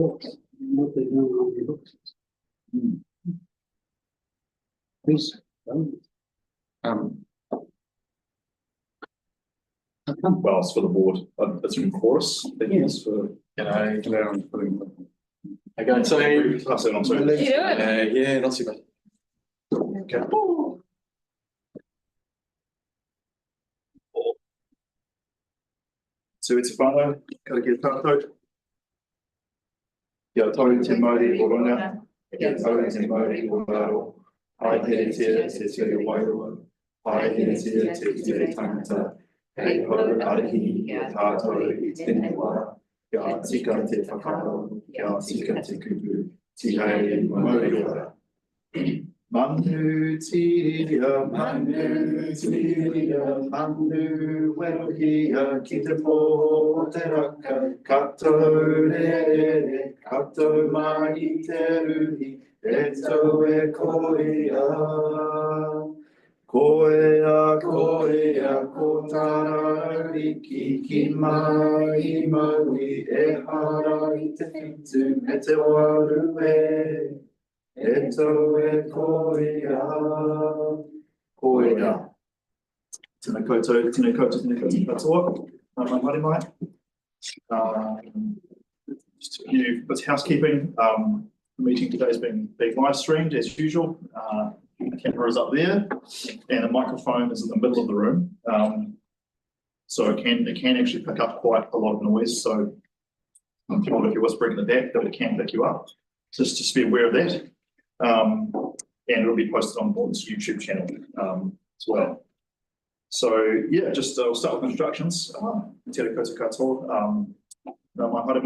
books, what they know on the books. Please. Well, it's for the board. It's in chorus. Yes, for Okay, so pass it on to yeah, not too bad. Okay. So it's a whānau, gotta get tātou. Kia tau te mauri o runga, kia tau te mauri o raro, ai here tia te Waihoro, ai here tia te tangata, hei hau arihi o tātou I tēnei wā, kia tika te whakaro, kia tika te kupu, ti hei mauri o rā. Manu tiria, manu werohia, ki te pō o te raka, katou re, katou mai I te ruhi, e tau e koea. Koea, ko tāra riki, ki mai maui, e hara I te whitu, me te waru e. E tau e koea. Tēnā koutou katoa. Mari mai. Just a few bits of housekeeping. The meeting today has been live streamed as usual. The camera is up there and the microphone is in the middle of the room. So it can actually pick up quite a lot of noise. So if you're whispering in the back, that it can pick you up. Just be aware of that. And it'll be posted on board's YouTube channel as well. So yeah, I'll start with introductions. Tēnā koutou katoa. My haere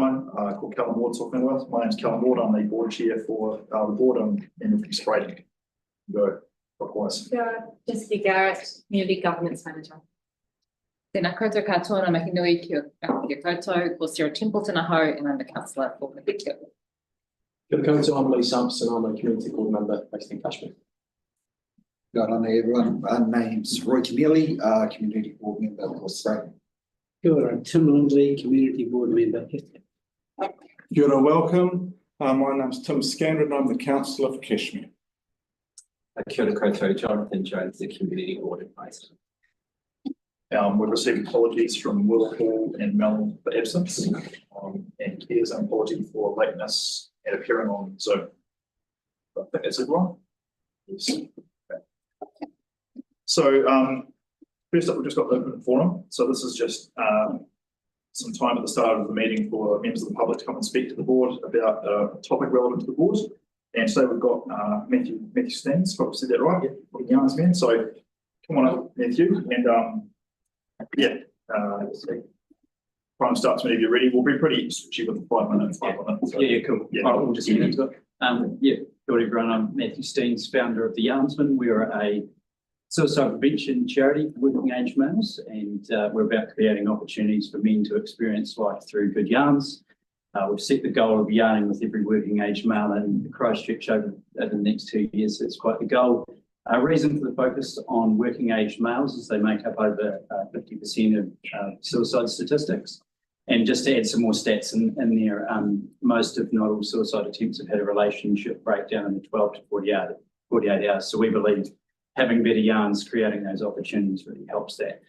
called Callum Ward talking with. My name's Callum Ward. I'm the board chair for the board and from Spreydon. Go, clockwise. Jessica Garrett, Community Governance Manager. Tēnā koutou katoa, ngā mahi nui kia koutou, ko Sarah Templeton aho, and I'm the councillor for Heathcote. Kia koutou, I'm Lee Sampson, I'm a community board member based in Cashmere. Good on everyone. My name's Roy Keneally, community board member for Spreydon. Kia ora, Tim Lindley, community board member. Kia ora, welcome. My name's Tim Scandron, I'm the councillor for Cashmere. Kia ora koutou, Jonathan Jones, the community board advisor. We've received apologies from Will Hall and Mel for absence, and here's an apology for lateness and appearing on Zoom. I think that's everyone. Yes. Okay. So first up, we've just got the open forum. So this is just some time at the start of the meeting for members of the public to come and speak to the board about a topic relevant to the board. And today we've got Matthew Steens, probably said that right, yeah, Yarns man. So come on up, Matthew, and yeah, time starts whenever you're ready. We'll be pretty switchy with the 5 minutes. So, yeah, cool. Yeah, we'll just get into it. Yeah, good everyone. I'm Matthew Steens, founder of the Yarnsman. We're a suicide prevention charity for working age males, and we're about creating opportunities for men to experience life through good yarns. We've set the goal of yarning with every working age male in Christchurch over the next 2 years. So it's quite the goal. Reason for the focus on working age males is they make up over 50% of suicide statistics. And just to add some more stats in there, most if not all suicide attempts have had a relationship breakdown in the 12 to 48 hours. So we believe having better yarns, creating those opportunities really helps that.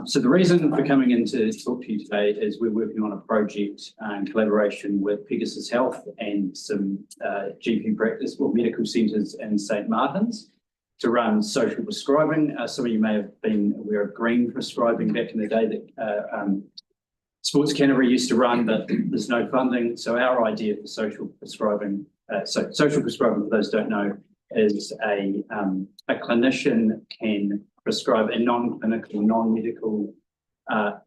So the reason for coming in to talk to you today is we're working on a project in collaboration with Pegasus Health and some GP practice or medical centres in St Martin's to run social prescribing. Some of you may have been aware of green prescribing back in the day that Sports Canterbury used to run, but there's no funding. So our idea for social prescribing, social prescribing, for those who don't know, is a clinician can prescribe a non-clinical, non-medical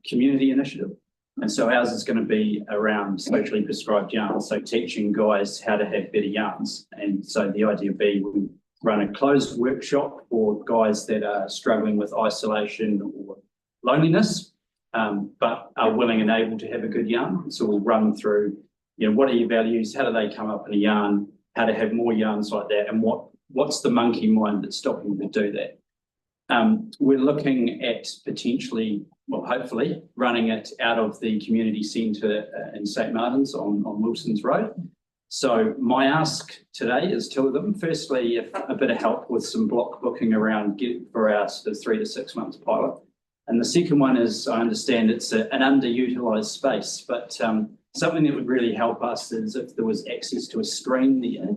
community initiative. And so ours is going to be around socially prescribed yarns, so teaching guys how to have better yarns. And so the idea being we run a closed workshop for guys that are struggling with isolation or loneliness, but are willing and able to have a good yarn. So we'll run through, what are your values? How do they come up in a yarn? How to have more yarns like that? And what's the monkey mind that's stopping you to do that? We're looking at potentially, well, hopefully, running it out of the community centre in St Martin's on Wilson's Road. So my ask today is two of them. Firstly, if a bit of help with some block booking around for our sort of 3 to 6 months pilot. And the second one is, I understand it's an underutilised space, but something that would really help us is if there was access to a screen there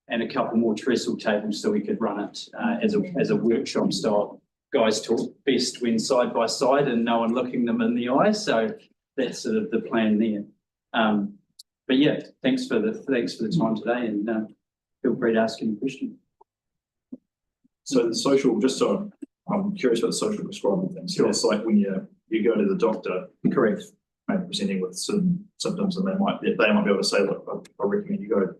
and a couple more trestle tables so we could run it as a workshop style. Guys talk best when side by side and no one looking them in the eye. So that's sort of the plan there. But yeah, thanks for the time today, and feel free to ask any question. So the social, just so I'm curious about the social prescribing thing. So it's like when you go to the doctor, Correct. maybe presenting with some symptoms, and they might be able to say, look, I recommend you go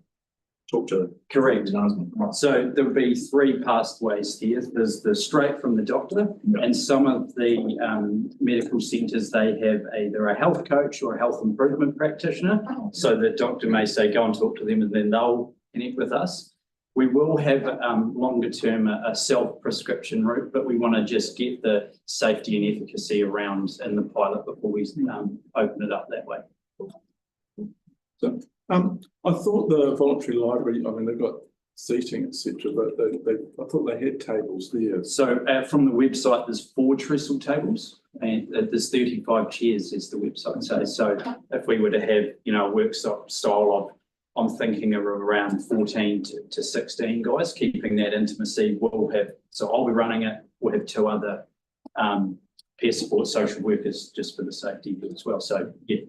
talk to. Correct. Right. So there would be 3 pathways here. There's the straight from the doctor, Yeah. and some of the medical centres, they have either a health coach or a health improvement practitioner. So the doctor may say, go and talk to them, and then they'll connect with us. We will have longer term a self-prescription route, but we want to just get the safety and efficacy around in the pilot before we open it up that way. So, I thought the voluntary library, I mean, they've got seating, etc., but I thought they had tables there. So from the website, there's 4 trestle tables and there's 35 chairs, as the website says. So if we were to have, a workshop style of, I'm thinking of around 14 to 16 guys, keeping that intimacy. So I'll be running it. We'll have 2 other peer support social workers just for the safety as well. So yeah.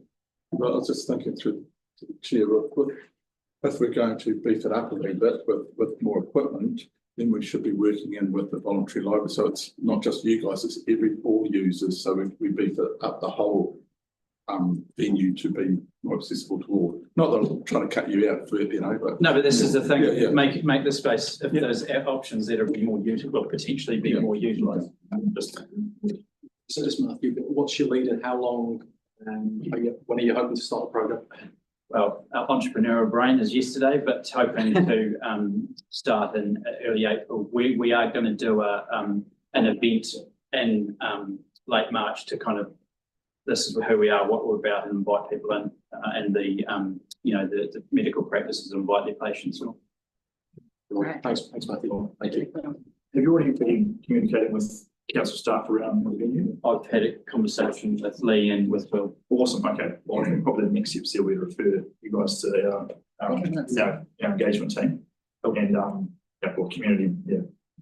Well, I was just thinking through to the chair, if we're going to beef it up a little bit with more equipment, then we should be working in with the voluntary library. So it's not just you guys, it's all users. So we beef it up the whole venue to be more accessible to all. Not that I'm trying to cut you out, but No, but this is the thing. Yeah. Make the space. If there's options that are be more usable, potentially be more utilised. So just Matthew, what's your lead and how long, when are you hoping to start the programme? Well, our entrepreneurial brain is yesterday, but hoping to start in early April. We are going to do an event in late March to kind of, this is who we are, what we're about, and invite people in, and the medical practices invite their patients. Right. Thanks, Matthew. Thank you. Have you already been communicating with council staff around the venue? I've had a conversation with Lee and with Will. Awesome. Okay. Well, probably the next steps here, we refer you guys to our engagement team and community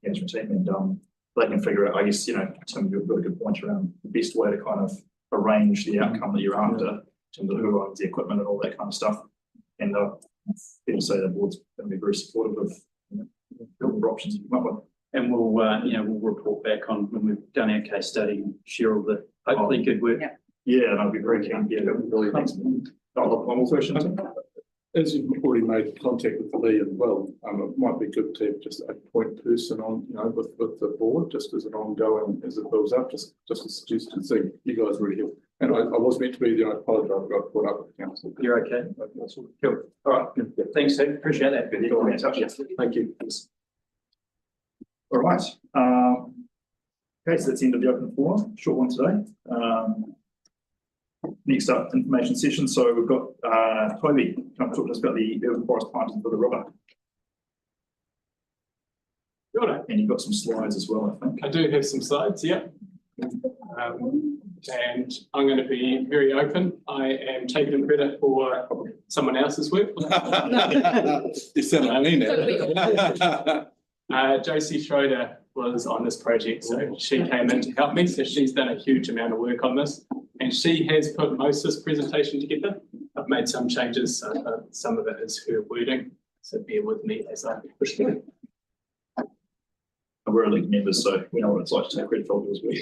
engagement team, and they can figure out. I guess Tim, you've got a good point around the best way to kind of arrange the outcome that you're after in terms of who owns the equipment and all that kind of stuff. And people say the board's going to be very supportive of the options you come up with. And we'll report back on when we've done our case study and share all the hopefully good work. Yeah, and I'll be very keen. Yeah, really. Thanks. One more question. as you've already made contact with Lee and Will, it might be good to have just a point person on, with the board, just as an ongoing, as it builds up, just a suggestion. So you guys really help. And I was meant to be there. I apologise. I got caught up with council. You're okay. Cool. All right. Yeah. Thanks, Steve. Appreciate that. Good. You'll be in touch. Thank you. All right. Okay, so that's the end of the open forum. Short one today. Next up, information session. So we've got Toby come talk to us about the urban forest planting for the river. Good. And you've got some slides as well, I think. I do have some slides, yeah. And I'm going to be very open. I am taking credit for someone else's work. You sound like me now. Josie Schroeder was on this project, so she came in to help me. So she's done a huge amount of work on this, and she has put most of this presentation together. I've made some changes. Some of it is her wording, so bear with me as I push through. We're elite members, so we know what it's like to take credit for all this work.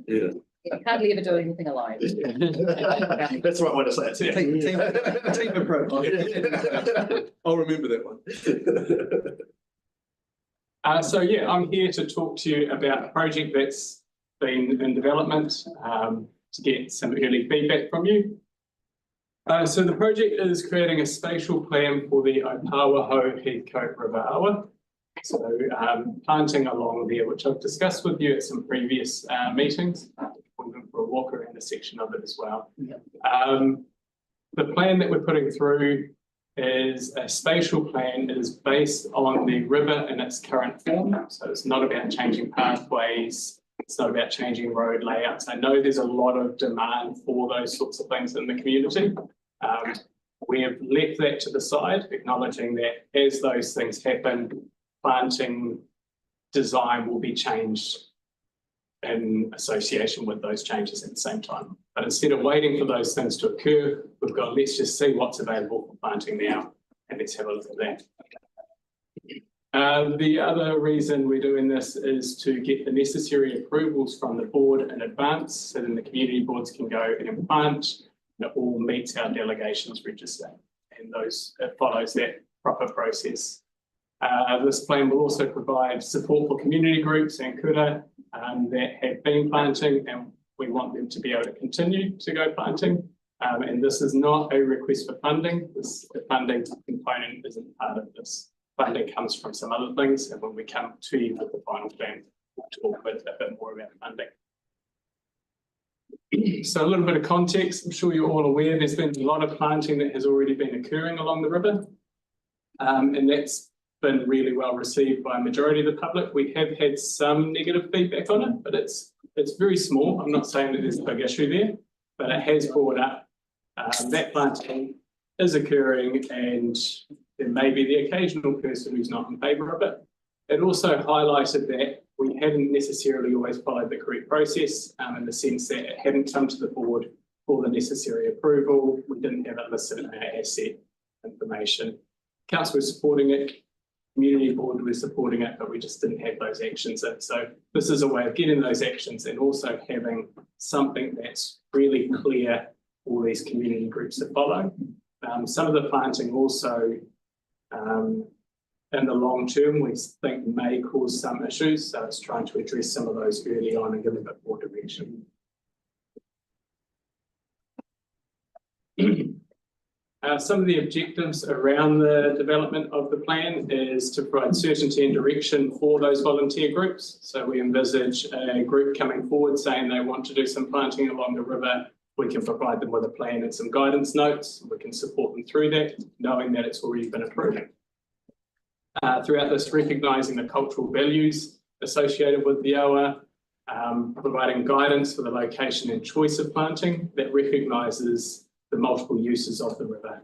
Yeah. You hardly ever do anything alone. That's the right way to say it. Team approach. I'll remember that one. So yeah, I'm here to talk to you about a project that's been in development to get some early feedback from you. So the project is creating a spatial plan for the Waihoro Heathcote River Awa. So planting along there, which I've discussed with you at some previous meetings. We went for a walk around a section of it as well. The plan that we're putting through is a spatial plan. It is based on the river in its current form. So it's not about changing pathways. It's not about changing road layouts. I know there's a lot of demand for those sorts of things in the community. We have left that to the side, acknowledging that as those things happen, planting design will be changed in association with those changes at the same time. But instead of waiting for those things to occur, we've got, let's just see what's available for planting now, and let's have a look at that. The other reason we're doing this is to get the necessary approvals from the board in advance, so then the community boards can go and plant, and it all meets our delegations register, and it follows that proper process. This plan will also provide support for community groups and kura that have been planting, and we want them to be able to continue to go planting. And this is not a request for funding. The funding component isn't part of this. Funding comes from some other things, and when we come to you with the final plan, we'll talk a bit more about funding. So a little bit of context. I'm sure you're all aware there's been a lot of planting that has already been occurring along the river, and that's been really well received by a majority of the public. We have had some negative feedback on it, but it's very small. I'm not saying that there's a big issue there, but it has brought up that planting is occurring, and there may be the occasional person who's not in favour of it. It also highlighted that we hadn't necessarily always followed the correct process in the sense that it hadn't come to the board for the necessary approval. We didn't have it listed in our asset information. Council was supporting it, community board was supporting it, but we just didn't have those actions in. So this is a way of getting those actions and also having something that's really clear for these community groups to follow. Some of the planting also in the long term, we think may cause some issues. So it's trying to address some of those early on and give a bit more direction. Some of the objectives around the development of the plan is to provide certainty and direction for those volunteer groups. So we envisage a group coming forward saying they want to do some planting along the river. We can provide them with a plan and some guidance notes. We can support them through that, knowing that it's already been approved. Throughout this, recognising the cultural values associated with the awa, providing guidance for the location and choice of planting that recognises the multiple uses of the river.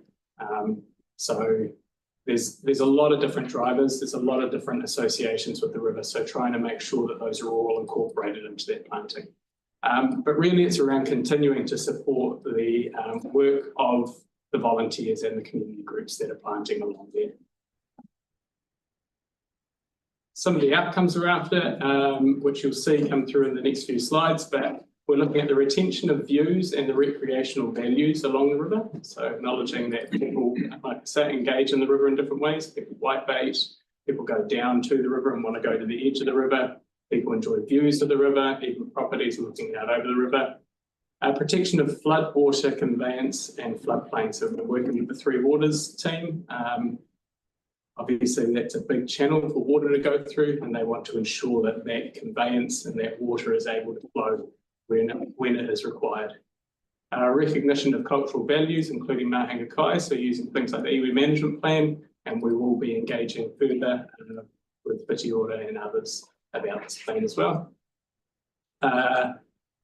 So there's a lot of different drivers, there's a lot of different associations with the river, so trying to make sure that those are all incorporated into that planting. But really it's around continuing to support the work of the volunteers and the community groups that are planting along there. Some of the outcomes are after, which you'll see come through in the next few slides, but we're looking at the retention of views and the recreational values along the river. So acknowledging that people, like I say, engage in the river in different ways. People whitebait, people go down to the river and want to go to the edge of the river. People enjoy views of the river, even properties looking out over the river. Protection of flood water conveyance and floodplains. So we're working with the Three Waters team. Obviously, that's a big channel for water to go through, and they want to ensure that that conveyance and that water is able to flow when it is required. Recognition of cultural values, including Mahanga Kai, so using things like the iwi management plan, and we will be engaging further with Whitiora and others about this plan as well.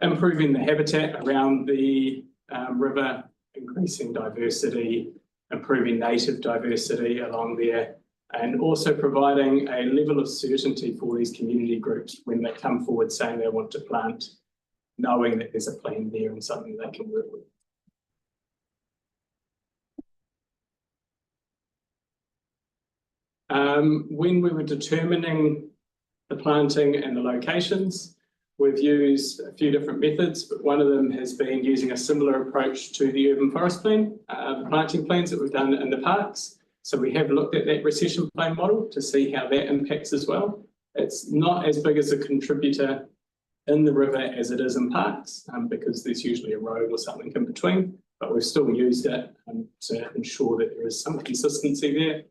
Improving the habitat around the river, increasing diversity, improving native diversity along there, and also providing a level of certainty for these community groups when they come forward saying they want to plant, knowing that there's a plan there and something they can work with. When we were determining the planting and the locations, we've used a few different methods, but one of them has been using a similar approach to the urban forest plan, the planting plans that we've done in the parks. So we have looked at that recession plan model to see how that impacts as well. It's not as big as a contributor in the river as it is in parks, because there's usually a road or something in between, but we've still used it to ensure that there is some consistency there.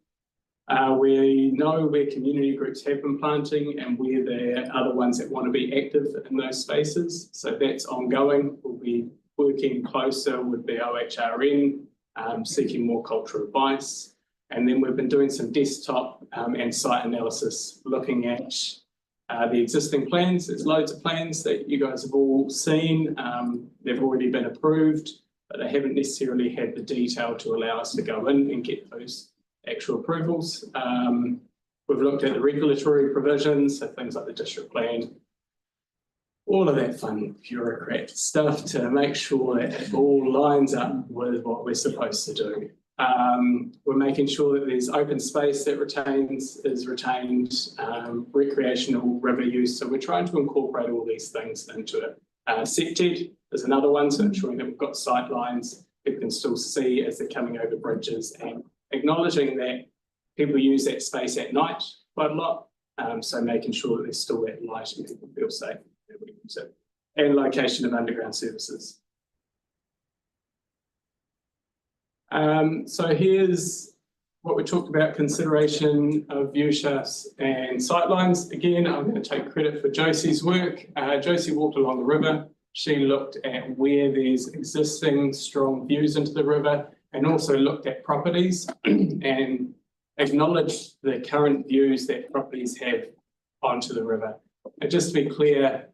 We know where community groups have been planting and where there are the ones that want to be active in those spaces. So that's ongoing. We'll be working closer with the OHRN, seeking more cultural advice. And then we've been doing some desktop and site analysis, looking at the existing plans. There's loads of plans that you guys have all seen. They've already been approved, but they haven't necessarily had the detail to allow us to go in and get those actual approvals. We've looked at the regulatory provisions, so things like the district plan, all of that fun bureaucrat stuff to make sure that it all lines up with what we're supposed to do. We're making sure that there's open space that is retained, recreational river use. So we're trying to incorporate all these things into it. SEPTED is another one, so ensuring that we've got sight lines people can still see as they're coming over bridges, and acknowledging that people use that space at night quite a lot. So making sure that there's still that light and people feel safe. And location of underground services. So here's what we talked about, consideration of view shafts and sightlines. Again, I'm going to take credit for Josie's work. Josie walked along the river. She looked at where there's existing strong views into the river and also looked at properties and acknowledged the current views that properties have onto the river. And just to be clear,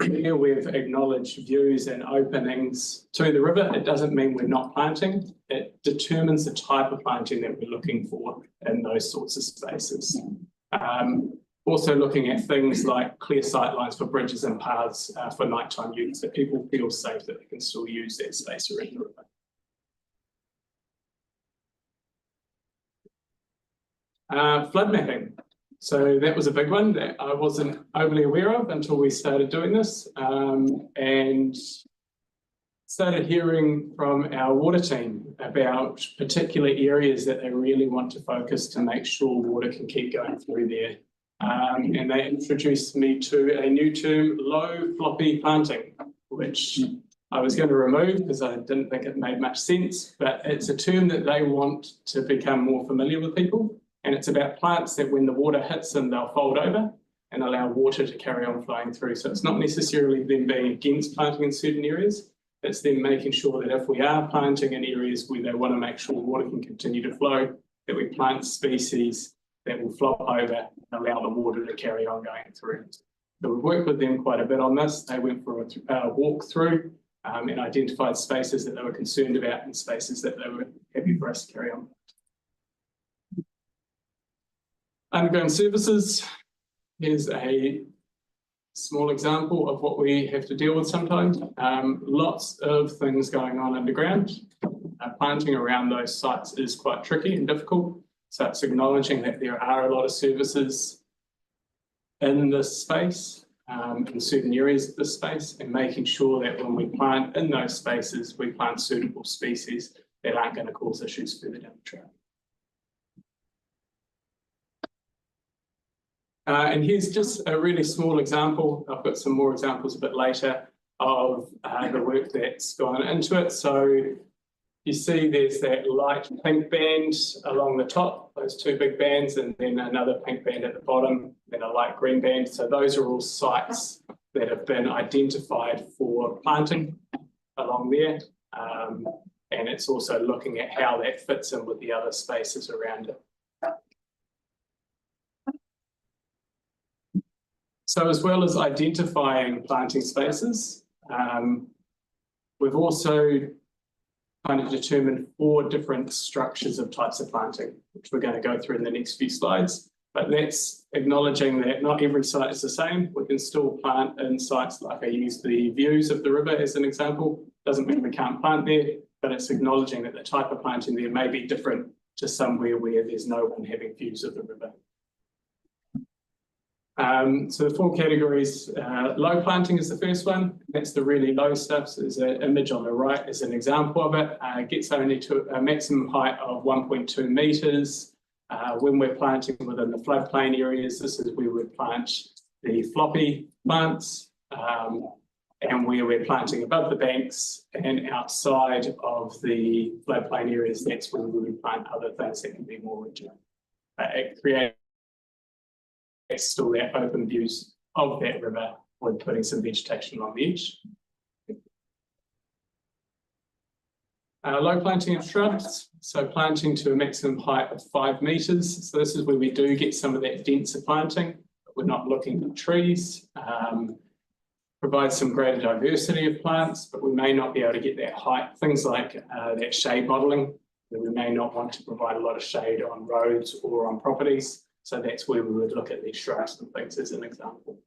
here we've acknowledged views and openings to the river. It doesn't mean we're not planting. It determines the type of planting that we're looking for in those sorts of spaces. Also looking at things like clear sight lines for bridges and paths for nighttime use, that people feel safe that they can still use that space around the river. Flood mapping. So that was a big one that I wasn't overly aware of until we started doing this, and started hearing from our water team about particular areas that they really want to focus to make sure water can keep going through there. And they introduced me to a new term, low floppy planting, which I was going to remove because I didn't think it made much sense, but it's a term that they want to become more familiar with people. And it's about plants that when the water hits them, they'll fold over and allow water to carry on flowing through. So it's not necessarily them being against planting in certain areas. It's them making sure that if we are planting in areas where they want to make sure water can continue to flow, that we plant species that will flop over and allow the water to carry on going through. So we've worked with them quite a bit on this. They went for a walk through and identified spaces that they were concerned about and spaces that they were happy for us to carry on. Underground services. Here's a small example of what we have to deal with sometimes. Lots of things going on underground. Planting around those sites is quite tricky and difficult. So it's acknowledging that there are a lot of services in this space, in certain areas of this space, and making sure that when we plant in those spaces, we plant suitable species that aren't going to cause issues further down the track. And here's just a really small example. I've got some more examples a bit later of the work that's gone into it. So you see there's that light pink band along the top, those two big bands, and then another pink band at the bottom, then a light green band. So those are all sites that have been identified for planting along there. And it's also looking at how that fits in with the other spaces around it. So as well as identifying planting spaces, we've also kind of determined 4 different structures of types of planting, which we're going to go through in the next few slides. But that's acknowledging that not every site is the same. We can still plant in sites, like I used the views of the river as an example. Doesn't mean we can't plant there, but it's acknowledging that the type of planting there may be different to somewhere where there's no one having views of the river. So the 4 categories, low planting is the first one. That's the really low stuff. So there's an image on the right as an example of it. It gets only to a maximum height of 1.2 metres. When we're planting within the floodplain areas, this is where we plant the floppy plants. And where we're planting above the banks and outside of the floodplain areas, that's when we would plant other things that can be more rigid. it creates still that open views of that river with putting some vegetation on the edge. Low planting of shrubs, so planting to a maximum height of 5 meters. So this is where we do get some of that denser planting, but we're not looking for trees. Provide some greater diversity of plants, but we may not be able to get that height. Things like that shade modelling, we may not want to provide a lot of shade on roads or on properties. So that's where we would look at these shrubs and things as an example.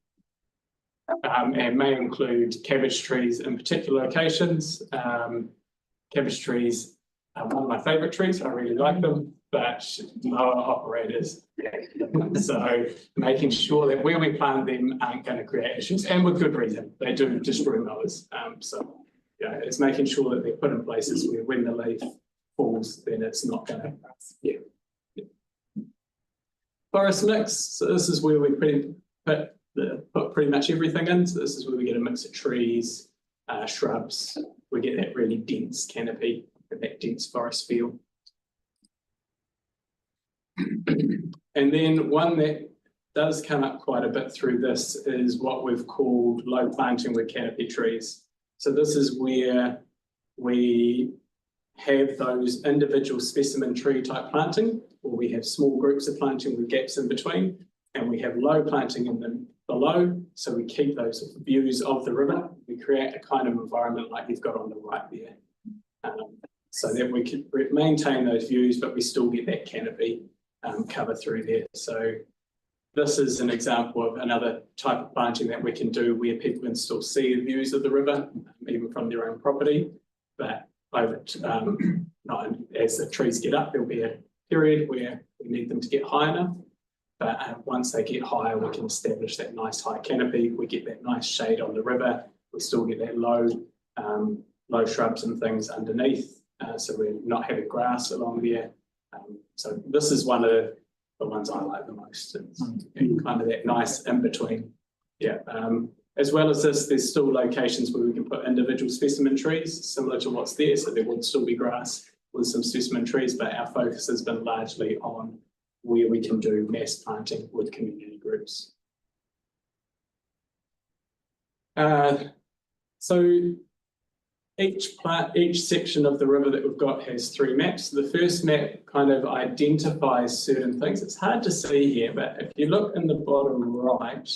And may include cabbage trees in particular locations. Cabbage trees are one of my favourite trees. I really like them, but mower operators. So making sure that where we plant them aren't going to create issues, and with good reason. They do destroy mowers. So yeah, it's making sure that they're put in places where when the leaf falls, then it's not going to. Yeah. Forest mix. So this is where we put pretty much everything in. So this is where we get a mix of trees, shrubs. We get that really dense canopy and that dense forest feel. And then one that does come up quite a bit through this is what we've called low planting with canopy trees. So this is where we have those individual specimen tree type planting, or we have small groups of planting with gaps in between, and we have low planting in them below, so we keep those views of the river. We create a kind of environment like you've got on the right there, so that we can maintain those views, but we still get that canopy cover through there. So this is an example of another type of planting that we can do where people can still see the views of the river, even from their own property, but over as the trees get up, there'll be a period where we need them to get high enough. But once they get higher, we can establish that nice high canopy. We get that nice shade on the river. We still get that low shrubs and things underneath. So we're not having grass along there. So this is one of the ones I like the most. It's kind of that nice in between. Yeah. As well as this, there's still locations where we can put individual specimen trees, similar to what's there. So there would still be grass with some specimen trees, but our focus has been largely on where we can do mass planting with community groups. So each section of the river that we've got has 3 maps. The first map kind of identifies certain things. It's hard to see here, but if you look in the bottom right,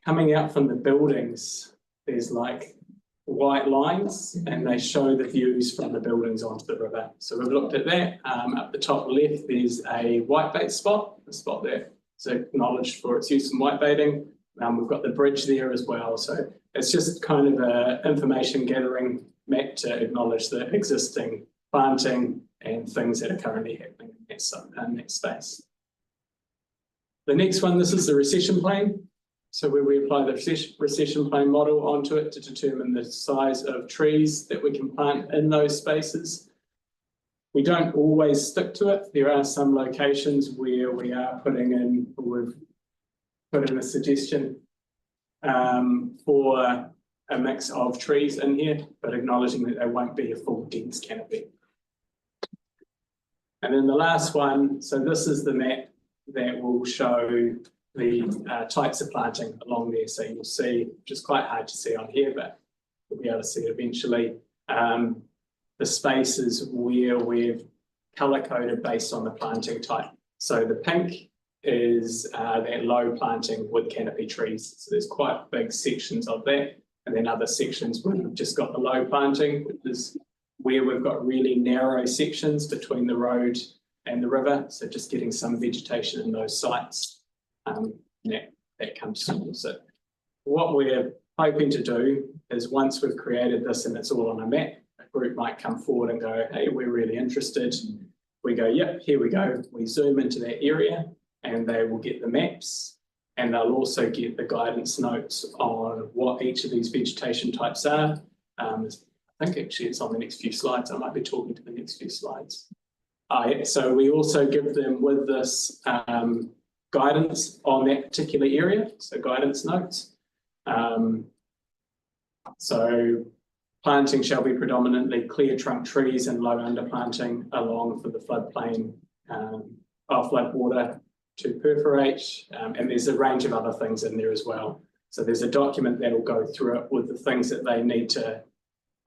coming out from the buildings, there's like white lines, and they show the views from the buildings onto the river. So we've looked at that. Up the top left, there's a whitebait spot, a spot that is acknowledged for its use in whitebaiting. We've got the bridge there as well. So it's just kind of an information gathering map to acknowledge the existing planting and things that are currently happening in that space. The next one, this is the recession plane. So where we apply the recession plane model onto it to determine the size of trees that we can plant in those spaces. We don't always stick to it. There are some locations where we are we've put in a suggestion for a mix of trees in here, but acknowledging that there won't be a full dense canopy. And then the last one, so this is the map that will show the types of planting along there. So you'll see, which is quite hard to see on here, but you'll be able to see it eventually. The spaces where we've colour coded based on the planting type. So the pink is that low planting with canopy trees. So there's quite big sections of that. And then other sections where we've just got the low planting, which is where we've got really narrow sections between the road and the river. So just getting some vegetation in those sites. That comes to. So what we're hoping to do is once we've created this and it's all on a map, a group might come forward and go, hey, we're really interested. We go, yep, here we go. We zoom into that area and they will get the maps, and they'll also get the guidance notes on what each of these vegetation types are. I think actually it's on the next few slides. I might be talking to the next few slides. Yeah, so we also give them with this guidance on that particular area, so guidance notes. So planting shall be predominantly clear trunk trees and low underplanting along for the floodplain flood water to perforate, and there's a range of other things in there as well. So there's a document that will go through it with the things that they need to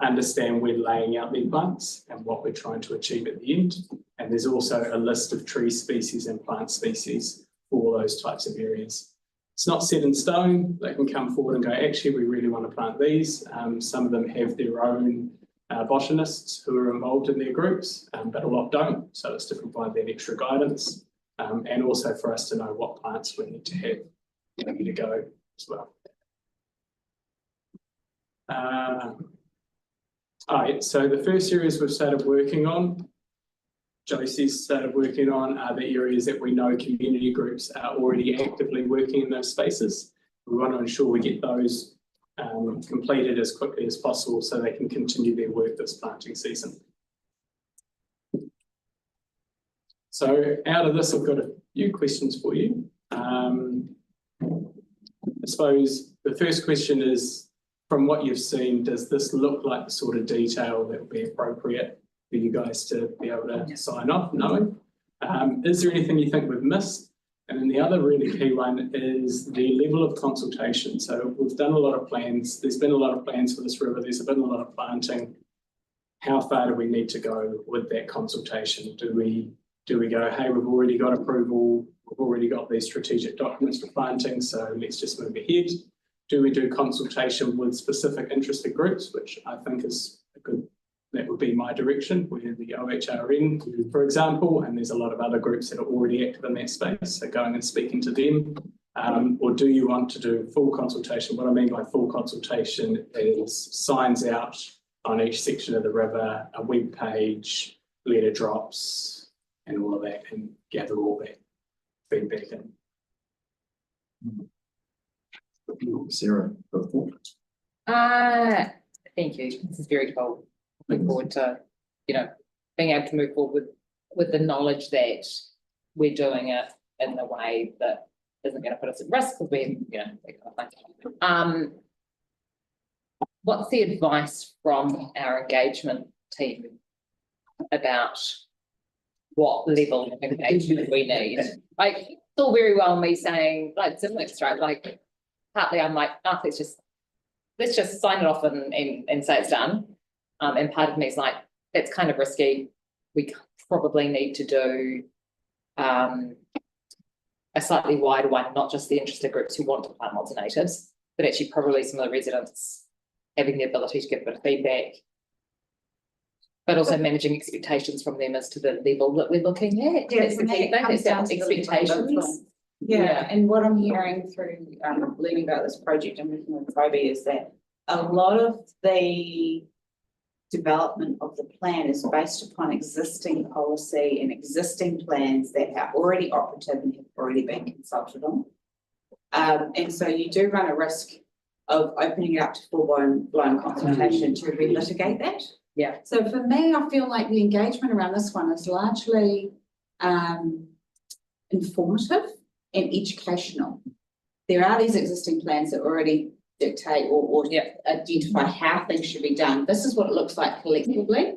understand when laying out their plants and what we're trying to achieve at the end. And there's also a list of tree species and plant species for all those types of areas. It's not set in stone. They can come forward and go, actually, we really want to plant these. Some of them have their own botanists who are involved in their groups, but a lot don't. So it's to provide that extra guidance and also for us to know what plants we need to have ready to go as well. So the first areas we've started working on, Josie's started working on, are the areas that we know community groups are already actively working in those spaces. We want to ensure we get those completed as quickly as possible so they can continue their work this planting season. So out of this, I've got a few questions for you. I suppose the first question is, from what you've seen, does this look like the sort of detail that would be appropriate for you guys to be able to sign off knowing? Is there anything you think we've missed? And then the other really key one is the level of consultation. So we've done a lot of plans. There's been a lot of plans for this river. There's been a lot of planting. How far do we need to go with that consultation? Do we go, hey, we've already got approval, we've already got these strategic documents for planting, so let's just move ahead? Do we do consultation with specific interested groups, which I think is a good, that would be my direction, where the OHRN, for example, and there's a lot of other groups that are already active in that space, so going and speaking to them. Or do you want to do full consultation? What I mean by full consultation is signs out on each section of the river, a web page, letter drops, and all of that, and gather all that feedback in. Sarah, go forward. Thank you. This is very cool. Looking forward to, being able to move forward with the knowledge that we're doing it in a way that isn't going to put us at risk because we, what's the advice from our engagement team about what level of engagement we need? Like, it's all very well me saying, like, Zimlick's right, like, partly I'm like, oh, let's just sign it off and say it's done. And part of me is like, it's kind of risky. We probably need to do a slightly wider one, not just the interested groups who want to plant alternatives, but actually probably some of the residents having the ability to give a bit of feedback, but also managing expectations from them as to the level that we're looking at. Yeah, That's the key thing, it's that expectations. Yeah, and what I'm hearing through learning about this project and working with Kobe is that a lot of the development of the plan is based upon existing policy and existing plans that are already operative and have already been consulted on. And so you do run a risk of opening it up to full-blown consultation to relitigate that. Yeah. So for me, I feel like the engagement around this one is largely informative and educational. There are these existing plans that already dictate or identify how things should be done. This is what it looks like collectively.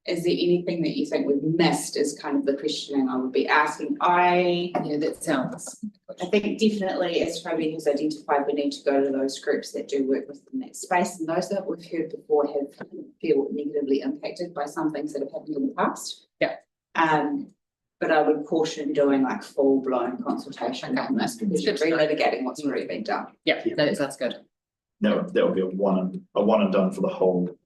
Is there anything that you think we've missed is kind of the questioning I would be asking. That sounds. I think definitely, as Toby has identified, we need to go to those groups that do work within that space, and those that we've heard before feel negatively impacted by some things that have happened in the past. Yeah. But I would caution doing like full-blown consultation on this because you're relitigating what's already been done. Yeah, no, that sounds good. That would be a one and done for the whole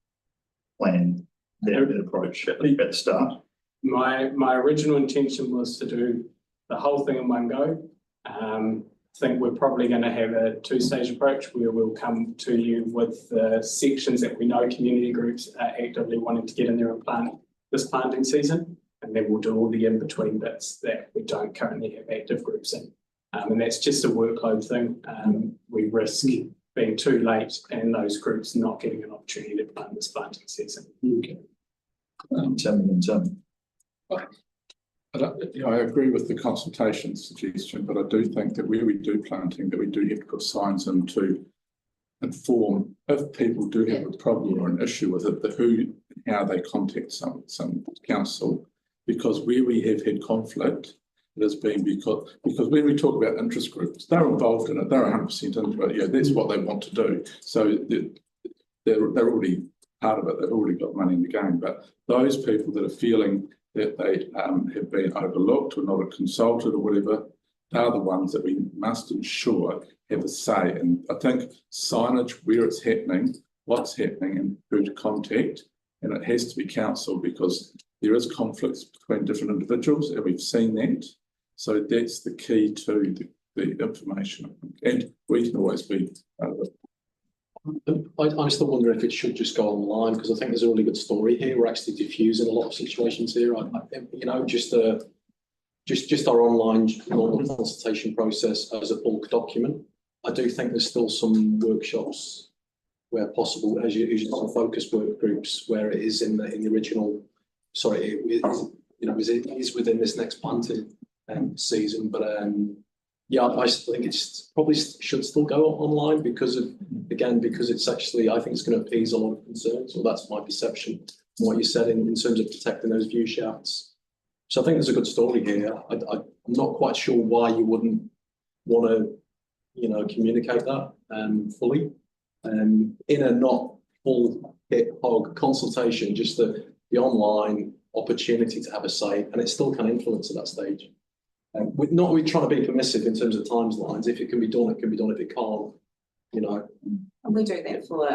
plan. That approach at the start. My original intention was to do the whole thing in one go. I think we're probably going to have a two-stage approach where we'll come to you with the sections that we know community groups are actively wanting to get in there and plant this planting season, and then we'll do all the in-between bits that we don't currently have active groups in. And that's just a workload thing. We risk being too late and those groups not getting an opportunity to plant this planting season. Okay. I agree with the consultation suggestion, but I do think that where we do planting, that we do have to put signs in to inform if people do have a problem or an issue with it, the who, how they contact some council, because where we have had conflict it has been because when we talk about interest groups, they're involved in it, they're 100% into it, yeah, that's what they want to do. So they're already part of it, they've already got money in the game. But those people that are feeling that they have been overlooked or not consulted or whatever, they're the ones that we must ensure have a say. And I think signage, where it's happening, what's happening, and who to contact, and it has to be council because there is conflicts between different individuals, and we've seen that. So that's the key to the information. And we can always be part of it. I still wonder if it should just go online, because I think there's a really good story here. We're actually diffusing a lot of situations here. You know, just our online normal consultation process as a bulk document. I do think there's still some workshops where possible, as you focus work groups, where it is in the original. Sorry, it is within this next planting season, but yeah, I think it's probably should still go online because it's actually, I think it's going to appease a lot of concerns, or that's my perception from what you said in terms of protecting those view shafts. So I think there's a good story here. I'm not quite sure why you wouldn't want to, communicate that fully in a not full hit hog consultation, just the online opportunity to have a say, and it still can influence at that stage. We're trying to be permissive in terms of timelines. If it can be done, it can be done. If it can't, And we do that for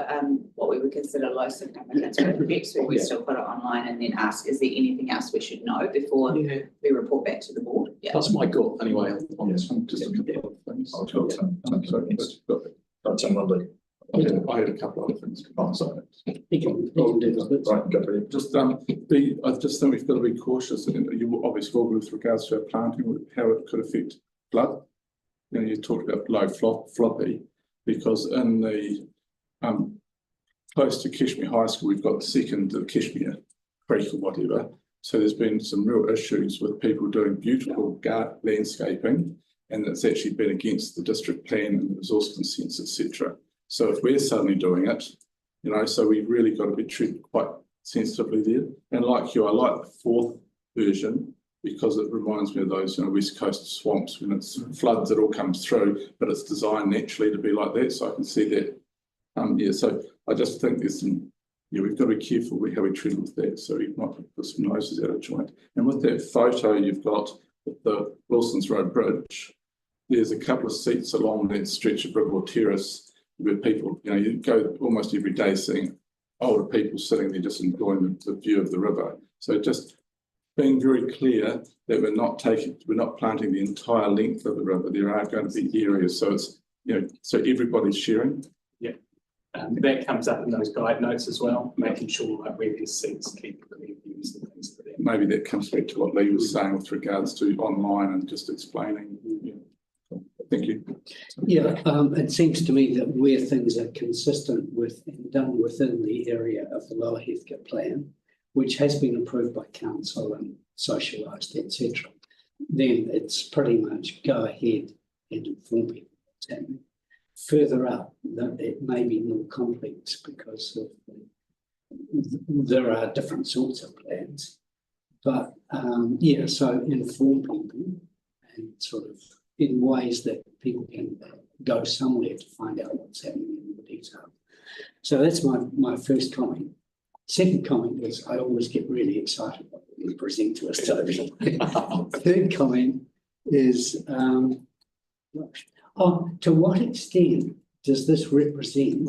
what we would consider low significance projects, where we still put it online and then ask, is there anything else we should know before we report back to the board? Yeah. That's my gut anyway on this one. Just a couple of things. I had a couple of other things. Oh, sorry. You can do this. Right, go for it. I just think we've got to be cautious, and you obviously with regards to our planting, how it could affect flood. You talked about low floppy, because in the close to Cashmere High School, we've got the second Cashmere Creek or whatever. So there's been some real issues with people doing beautiful landscaping, and it's actually been against the district plan and the resource consents, etc. So if we're suddenly doing it, so we've really got to be treated quite sensitively there. And like you, I like the fourth version because it reminds me of those, West Coast swamps when it's floods, it all comes through, but it's designed naturally to be like that. So I can see that. So I just think there's some, we've got to be careful with how we treat with that. So we might put some noses out of joint. And with that photo you've got with the Wilson's Road Bridge, there's a couple of seats along that stretch of Riverwell Terrace where people, you go almost every day seeing older people sitting there just enjoying the view of the river. So just being very clear that we're not planting the entire length of the river. There are going to be areas, so it's, so everybody's sharing. Yeah, that comes up in those guide notes as well, making sure that where there's seats, keep the views and things for them. Maybe that comes back to what Lee was saying with regards to online and just explaining. Thank you. Yeah, it seems to me that where things are consistent with and done within the area of the Lower Heathcote plan, which has been approved by council and socialised, etc., then it's pretty much go ahead and inform people what's happening. Further up, it may be more complex because of there are different sorts of plans. But so inform people and sort of in ways that people can go somewhere to find out what's happening in more detail. So that's my first comment. Second comment is I always get really excited when you present to us, Toby. Third comment is, to what extent does this represent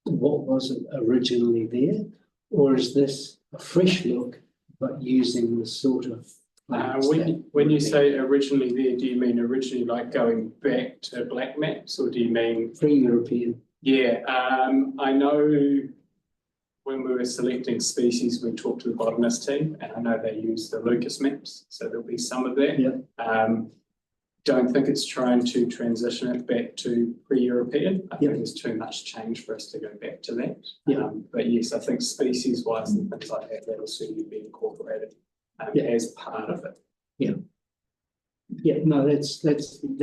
what was originally there, or is this a fresh look but using the sort of when you say originally there, do you mean originally like going back to black maps, or do you mean pre-European? Yeah, I know when we were selecting species, we talked to the botanist team, and I know they use the Lucas maps, so there'll be some of that. Yeah. Don't think it's trying to transition it back to pre-European. I think there's too much change for us to go back to that. Yeah. But yes, I think species-wise and things like that, that'll certainly be incorporated as part of it. Yeah. Yeah, no, that's excellent,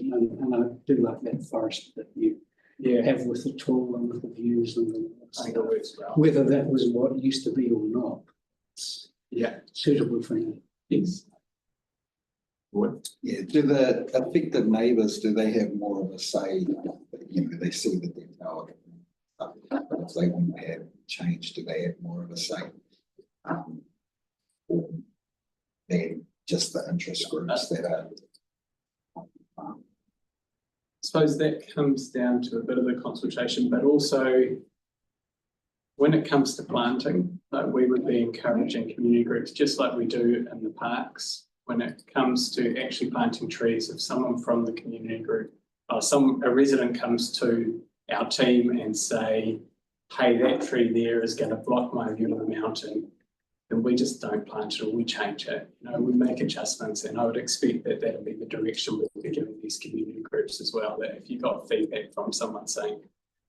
and I do like that forest that you have with the tool and with the views and the whether that was what it used to be or not. It's suitable for me. Yes. Yeah, do the affected neighbours, do they have more of a say? You know, they see the detail. But if they want to have change, do they have more of a say? Or than just the interest groups that are. I suppose that comes down to a bit of the consultation, but also when it comes to planting, we would be encouraging community groups, just like we do in the parks. When it comes to actually planting trees, if someone from the community group or a resident comes to our team and say, hey, that tree there is going to block my view of the mountain, then we just don't plant it or we change it. You know, we make adjustments, and I would expect that that'll be the direction we'll be giving these community groups as well. That if you got feedback from someone saying,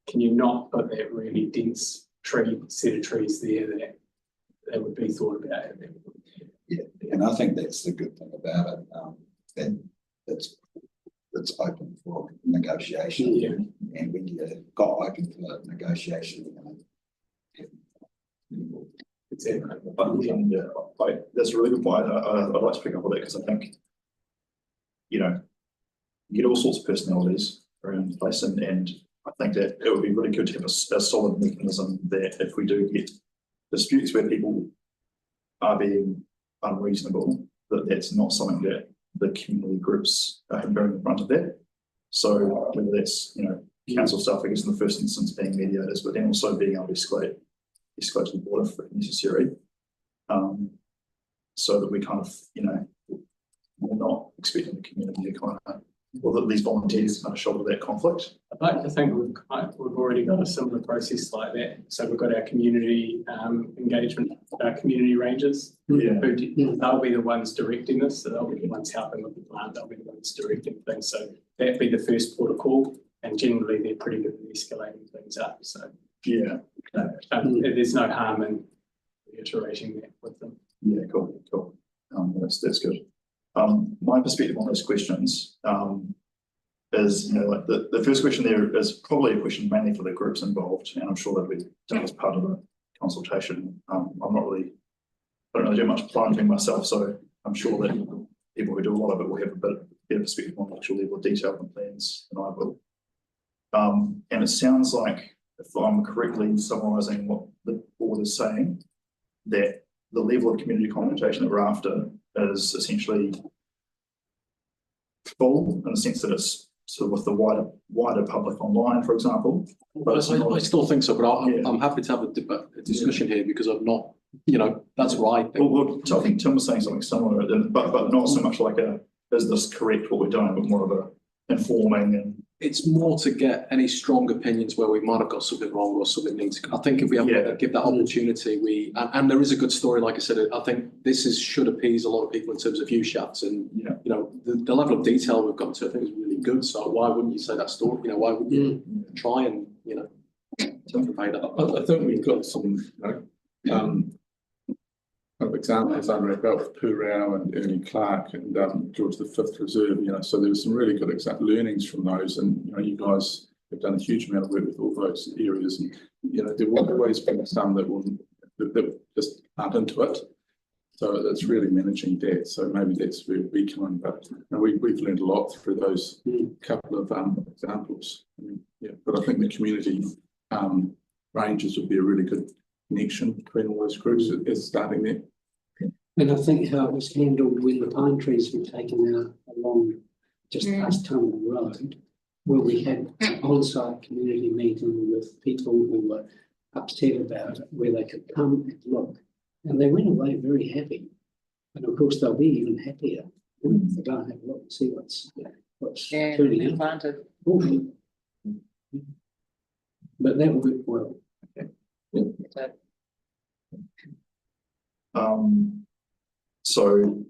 can you not put that really dense set of trees there, that they would be thought about it. Yeah, and I think that's the good thing about it, that it's open for negotiation. Yeah. And when you got open for negotiation, Exactly. That's a really good point. I'd like to pick up on that because I think, you know, you get all sorts of personalities around the place, and I think that it would be really good to have a solid mechanism that if we do get disputes where people are being unreasonable, that's not something that the community groups are going in front of that. So whether that's, you know, council staff, I guess in the first instance being mediators, but then also being able to escalate to the board if necessary, so that we kind of, you know, we're not expecting the community to kind of, or that these volunteers kind of shoulder that conflict. I'd like to think we've already got a similar process like that. So we've got our community engagement, our community rangers. Yeah. They'll be the ones directing this, so they'll be the ones helping with the plant, they'll be the ones directing things. So that'd be the first port of call, and generally they're pretty good at escalating things up. So Yeah. There's no harm in reiterating that with them. Yeah, cool. That's good. My perspective on those questions is, you know, like the first question there is probably a question mainly for the groups involved, and I'm sure that'll be done as part of the consultation. I don't really do much planting myself, so I'm sure that people who do a lot of it will have a bit better perspective on the actual level of detail and plans than I will. And it sounds like, if I'm correctly summarising what the board is saying, that the level of community consultation that we're after is essentially full, in the sense that it's sort of with the wider public online, for example. But I still think so, but I'm happy to have a discussion here, because I'm not, you know, that's right. Well, I think Tim was saying something similar, but not so much like is this correct what we're doing, but more of a informing and. It's more to get any strong opinions where we might have got something wrong or something needs. I think if we have to give that opportunity, and there is a good story, like I said, I think this should appease a lot of people in terms of view shafts, and you know the level of detail we've got to, I think, is really good. So why wouldn't you say that story? You know, why wouldn't you try and, you know, provide that? I think we've got some, you know, of examples under our belt with Purao and Ernie Clark and George V Reserve, you know, so there's some really good learnings from those, and you know, you guys have done a huge amount of work with all those areas, and you know, there will always be some that just aren't into it, so it's really managing that. So maybe that's where we come in, but you know, we've learned a lot through those couple of examples. But I think the community ranges would be a really good connection between all those groups is starting there. And I think how it was handled when the pine trees were taken out along just past Tunnel Road, where we had an on-site community meeting with people who were upset about it, where they could come and look, and they went away very happy. And of course, they'll be even happier if they go and have a look and see what's turning out. Planted. But that worked well. So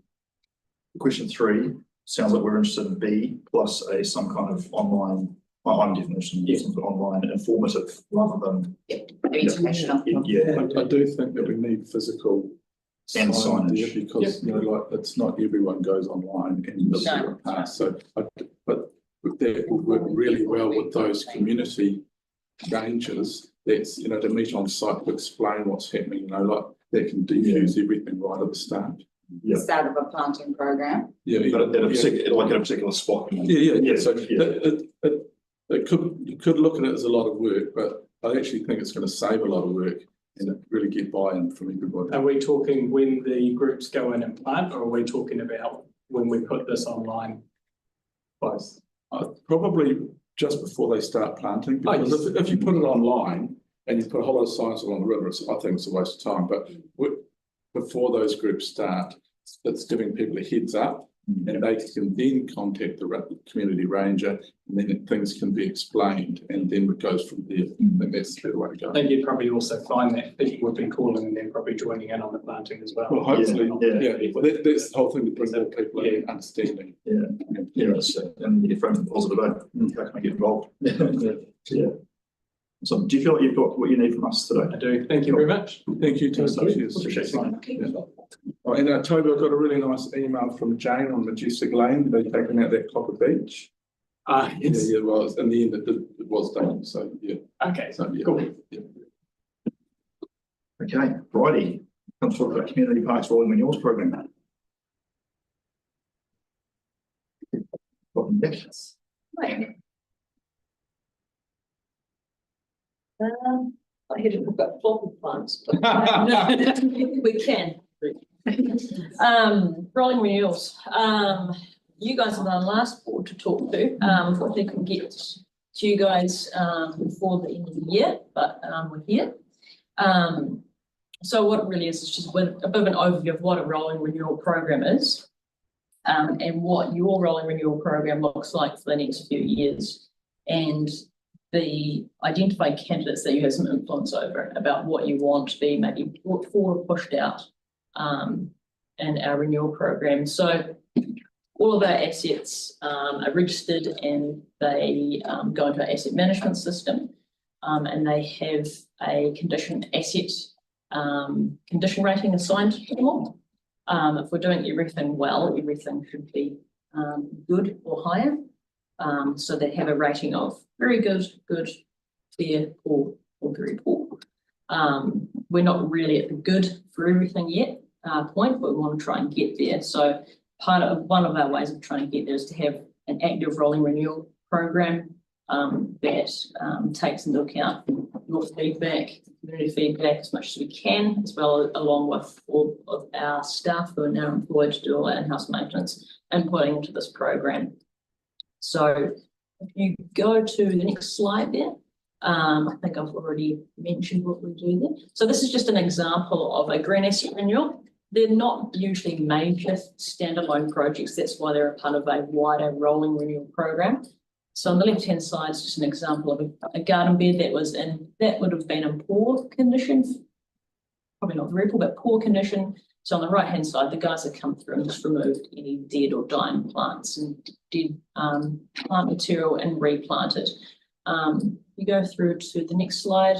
question 3 sounds like we're interested in B plus some kind of online definition, online informative rather than educational. I do think that we need physical and signage, because you know, like, it's not everyone goes online and does it pass. So, but that would work really well with those community rangers. That's, you know, to meet on site to explain what's happening. You know, like that can defuse everything right at the start. Yeah. the start of a planting program. Yeah, But at a particular, like at a particular spot. yeah. So Yeah. it could, you could look at it as a lot of work, but I actually think it's going to save a lot of work and really get buy-in from everybody. Are we talking when the groups go in and plant, or are we talking about when we put this online? Both. Probably just before they start planting, because if you put it online and you put a whole lot of signs along the river, I think it's a waste of time. But before those groups start, it's giving people a heads up, and they can then contact the community ranger, and then things can be explained, and then it goes from there. I think that's the better way to go. I think you'd probably also find that people would be calling and then probably joining in on the planting as well. Well, hopefully, Yeah. That's the whole thing, to bring more people in, understanding. Yeah, it's, and you frame it positive, how can I get involved? Yeah. So do you feel like you've got what you need from us today? I do. Thank you very much. Thank you, Tim. Cheers. Appreciate it. Oh, and Toby, I got a really nice email from Jane on Majestic Lane. They've taken out that Copper Beach. Yes. Yeah, well, in the end, it was done. So, yeah. Okay. So, yeah. Cool. Yeah. Okay, Bridie, come talk about Community Parks Rolling Renewals Program. Welcome, Nick. I had to look up floppy plants, but we can. Rolling renewals. You guys are the last board to talk to. I think we'll get to you guys before the end of the year, but we're here. So what it really is just with a bit of an overview of what a rolling renewal program is, and what your rolling renewal program looks like for the next few years, and the identified candidates that you have some influence over about what you want to be maybe brought forward or pushed out in our renewal program. So all of our assets are registered, and they go into our asset management system, and they have a condition asset condition rating assigned to them all. If we're doing everything well, everything should be good or higher. So they have a rating of very good, good, fair, poor, or very poor. We're not really at the good for everything yet point, but we want to try and get there. So one of our ways of trying to get there is to have an active rolling renewal program that takes into account your feedback, community feedback as much as we can, as well along with all of our staff who are now employed to do all our in-house maintenance inputting into this program. So if you go to the next slide there, I think I've already mentioned what we do there. So this is just an example of a green asset renewal. They're not usually major standalone projects. That's why they're a part of a wider rolling renewal program. So on the left-hand side is just an example of a garden bed that would have been in poor condition, probably not very poor, but poor condition. So on the right-hand side, the guys have come through and just removed any dead or dying plants and dead plant material and replanted. You go through to the next slide.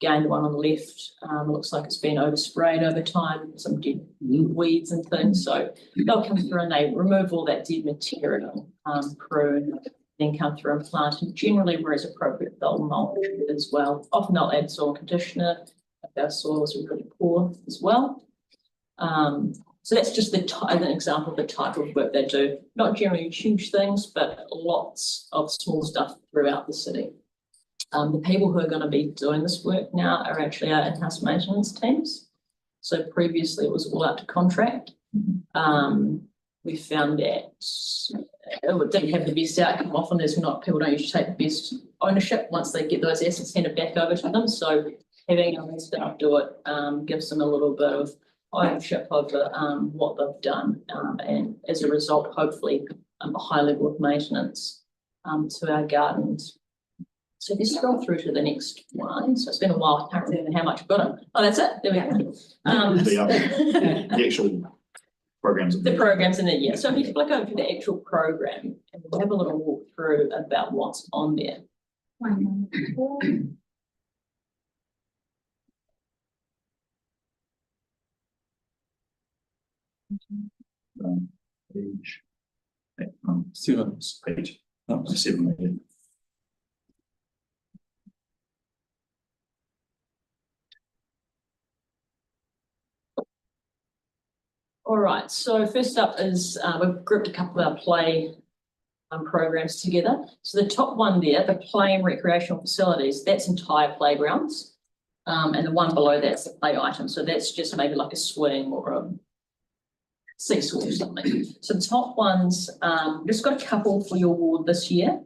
Again, the one on the left looks like it's been oversprayed over time, some dead weeds and things. So they'll come through and they remove all that dead material, prune, then come through and plant. And generally, where it's appropriate, they'll mulch as well. Often they'll add soil conditioner if our soils are really poor as well. So that's just an example of the type of work they do. Not generally huge things, but lots of small stuff throughout the city. The people who are going to be doing this work now are actually our in-house maintenance teams. So previously it was all out to contract. We found that it didn't have the best outcome. Often people don't usually take the best ownership once they get those assets handed back over to them. So having our own staff do it gives them a little bit of ownership over what they've done, and as a result, hopefully a high level of maintenance to our gardens. So if you scroll through to the next one, so it's been a while, I can't remember how much I've got it. Oh, that's it, there we go. The actual programs. The programs in it, yeah. So if you click over to the actual program, and we'll have a little walk through about what's on there. Page 7. Page 7. All right, so first up is, we've grouped a couple of our play programs together. So the top one there, the play and recreational facilities, that's entire playgrounds. And the one below that's the play item. So that's just maybe like a swing or a seesaw or something. So the top ones, just got a couple for your award this year.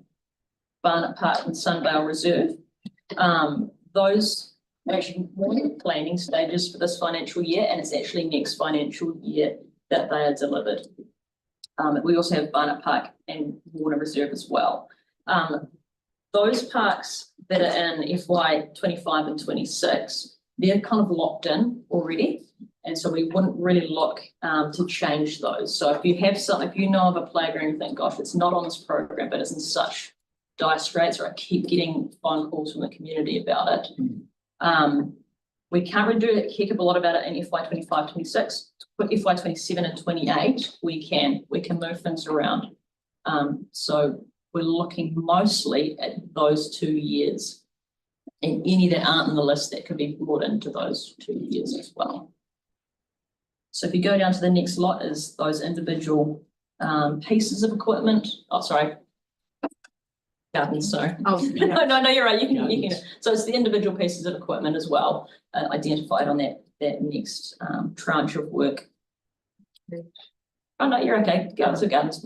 Barnet Park and Sunvale Reserve. Those are actually more in planning stages for this financial year, and it's actually next financial year that they are delivered. We also have Barnet Park and Warner Reserve as well. Those parks that are in FY 25 and 26, they're kind of locked in already. And so we wouldn't really look to change those. So if you have something, if you know of a playground, you think, gosh, it's not on this program, but it's in such dire straits, or I keep getting phone calls from the community about it. We can't really do a heck of a lot about it in FY 25, 26, but FY 27 and 28, we can move things around. So we're looking mostly at those 2 years, and any that aren't on the list that could be brought into those 2 years as well. So if you go down to the next lot is those individual pieces of equipment. Oh, sorry. Gardens, sorry. Oh, no, you're right. You can. So it's the individual pieces of equipment as well, identified on that next tranche of work. Oh no, you're okay. Gardens.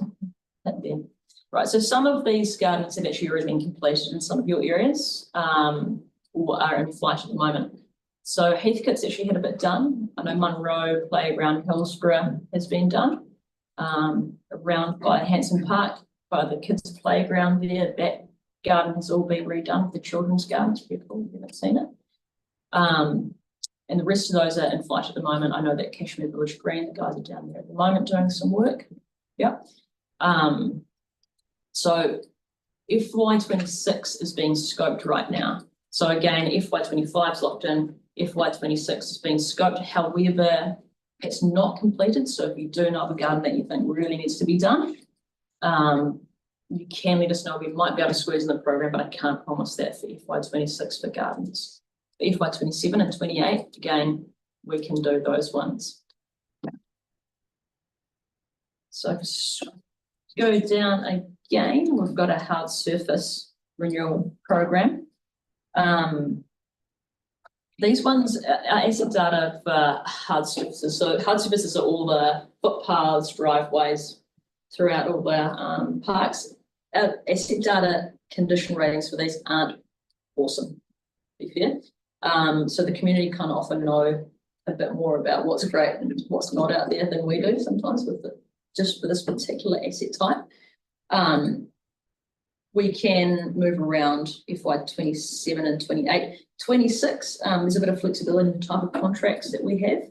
Right. So some of these gardens have actually already been completed in some of your areas, or are in flight at the moment. So Heathcote's actually had a bit done. I know Munro Playground, Hillsborough has been done. Around by Hanson Park, by the kids' playground there, that garden has all been redone, the children's gardens, people who haven't seen it. And the rest of those are in flight at the moment. I know that Cashmere Village Green, the guys are down there at the moment doing some work. Yeah. So FY 26 is being scoped right now. So again, FY 25 is locked in, FY 26 is being scoped. However, it's not completed. So if you do know of a garden that you think really needs to be done, you can let us know. We might be able to squeeze in the program, but I can't promise that for FY 26 for gardens. For FY 27 and 28, again, we can do those ones. So go down again, we've got a hard surface renewal program. These ones are asset data for hard surfaces. So hard surfaces are all the footpaths, driveways throughout all the parks. Asset data condition ratings for these aren't awesome, to be fair. So the community kind of often know a bit more about what's great and what's not out there than we do sometimes with just for this particular asset type. We can move around FY 27 and 28. 26, there's a bit of flexibility in the type of contracts that we have.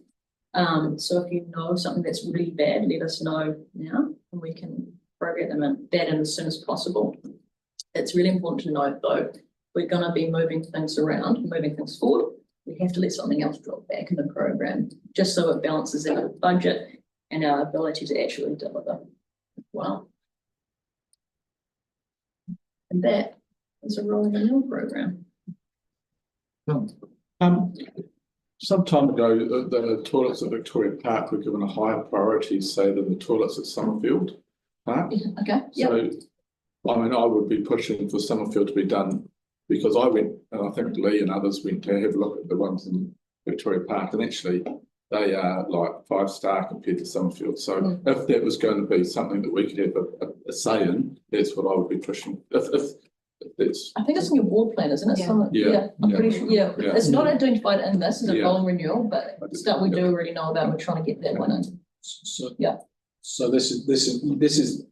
So if you know something that's really bad, let us know now and we can program them in as soon as possible. It's really important to note though, we're going to be moving things around, moving things forward. We have to let something else drop back in the program just so it balances out our budget and our ability to actually deliver. Wow. And that is a rolling renewal program. Some time ago, the toilets at Victoria Park were given a higher priority, say, than the toilets at Summerfield Park. Okay. So, I mean, I would be pushing for Summerfield to be done because I went, and I think Lee and others went to have a look at the ones in Victoria Park, and actually they are like 5-star compared to Summerfield. So if that was going to be something that we could have a say in, that's what I would be pushing. If that's, I think it's in your ward plan, isn't it? Yeah. I'm pretty sure. Yeah. Yeah. It's not identified in this as a Yeah. rolling renewal, but stuff we do already know about. We're trying to get that one in. So, Yeah. So this is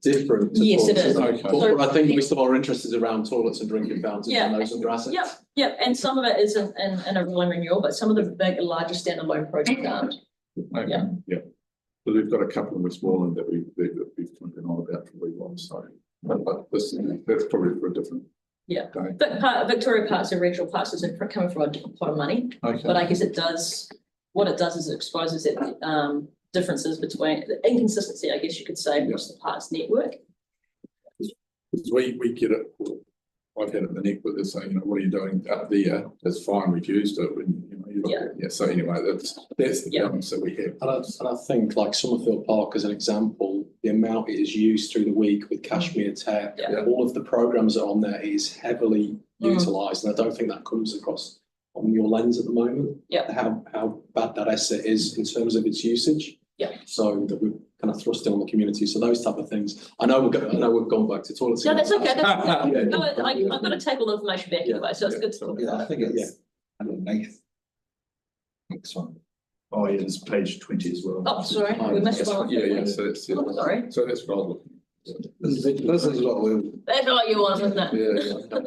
different. to Yes, it toilets, is. isn't Okay. But I think most of our interest is around toilets and drinking fountains Yeah. and those other assets. Yeah, and some of it is in a rolling renewal, but some of the big, larger standalone projects aren't. Okay, yeah. But we've got a couple in Westmoreland that we've been on about for a while, so but that's probably for a different Yeah. day. But Victoria Parks and regional parks is coming from a different pot of money, Okay. but I guess what it does is it exposes that differences between the inconsistency, I guess you could say, across the parks network. Because we get it. I've had it in the neck with this saying, what are you doing up there? That's fine, we've used it. When Yeah, so anyway, that's the Yeah. balance that we have. And I think like Summerfield Park as an example, the amount it is used through the week with Cashmere Tech, Yeah. all of the programs that are on there is heavily Mm. utilised, and I don't think that comes across on your lens at the moment. Yeah. How bad that asset is in terms of its usage. Yeah. So that we're kind of thrusting on the community. So those type of things. I know we've gone back to toilets. No, that's okay. Yeah. No, I've got to take all the information back anyway, so it's good to talk Yeah, I about. think it's underneath. Next one. Oh, yeah, there's page 20 as well. Oh, sorry, we missed one. Yeah, so that's, Oh, sorry. so that's what I was looking. This is what we'll, That's what you want, isn't it? Yeah,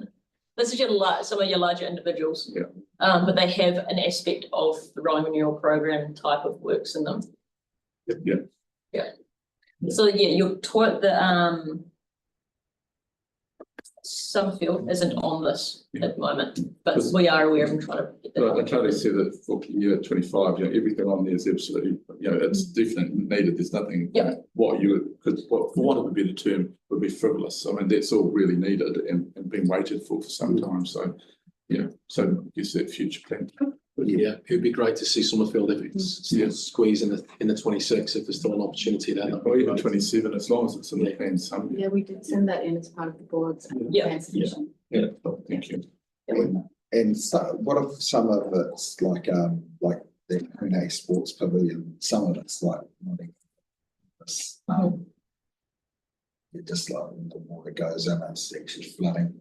This is some of your larger individuals. Yeah. But they have an aspect of the rolling renewal program type of works in them. yeah. So yeah, your Summerfield isn't on this at the moment, but we are aware of and trying to get that. But I totally see that for year 25, everything on there is absolutely, it's definitely needed. There's nothing. Yeah. What for want of a better term, would be frivolous. I mean, that's all really needed and been waited for some time. So, so I guess that future plan. Yeah, it would be great to see Summerfield if it's still squeezed in the 26, if there's still an opportunity there. that'd be Or even great. 27, as long as it's in the plan somewhere. Yeah, we did send that in as part of the board's Yeah. plan submission. Yeah, thank you. and so what if some of it's like the Hune Sports Pavilion, some of it's like nothing. It just like the water goes in, it's actually flooding.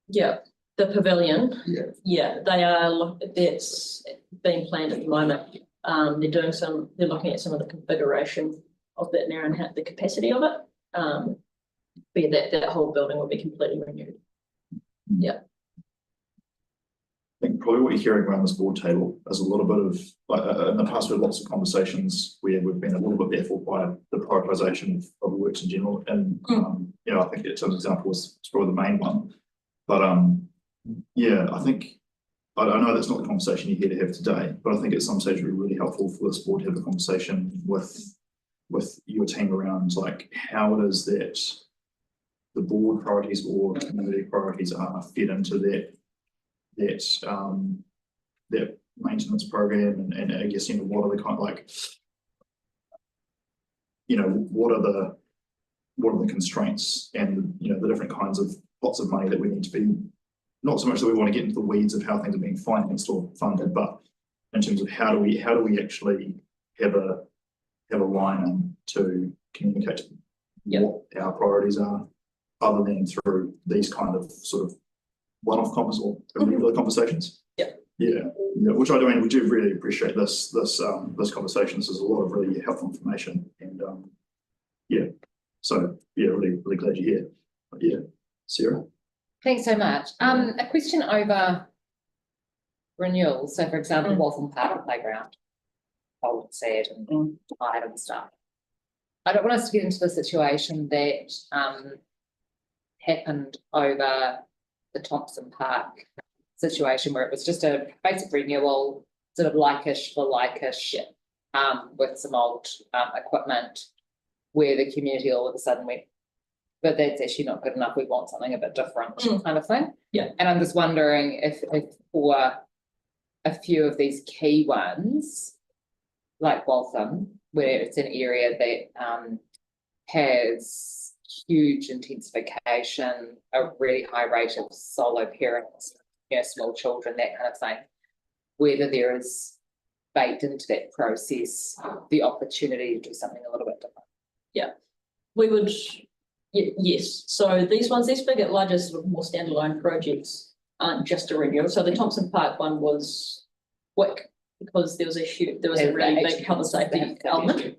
Yeah, the pavilion. Yeah. Yeah, that's being planned at the moment. They're looking at some of the configuration of that now and the capacity of it. But yeah, that whole building will be completely renewed. Yeah. I think probably what you're hearing around this board table is a little bit of, like, in the past, we've had lots of conversations where we've been a little bit baffled by the prioritisation of works in general. And, I think that Tim's example was probably the main one. But, I think, I know that's not the conversation you're here to have today, but I think at some stage it would be really helpful for this board to have a conversation with your team around, like, how it is that the board priorities or community priorities are fed into that maintenance program, and I guess, what are the kind of, like, what are the constraints and the different kinds of pots of money that we need to be, not so much that we want to get into the weeds of how things are being financed or funded, but in terms of how do we actually have a line in to communicate what our priorities are, other than through these kind of sort of one-off regular conversations. Yeah, which I do mean, we do really appreciate this conversation. This is a lot of really helpful information, and really glad you're here. But Sarah. Thanks so much. A question over renewal. So for example, Waltham Park Playground, old, sad and tired and stuff. I don't want us to get into the situation that happened over the Thompson Park situation, where it was just a basic renewal, sort of like-ish for like-ish, with some old equipment, where the community all of a sudden went, but that's actually not good enough, we want something a bit different, kind of thing. Yeah. And I'm just wondering if for a few of these key ones, like Waltham, where it's an area that has huge intensification, a really high rate of solo parents, small children, that kind of thing, whether there is baked into that process the opportunity to do something a little bit different. Yeah, we would, yes. So these bigger, larger, sort of more standalone projects aren't just a renewal. So the Thompson Park one was quick because there was a really big health and safety element.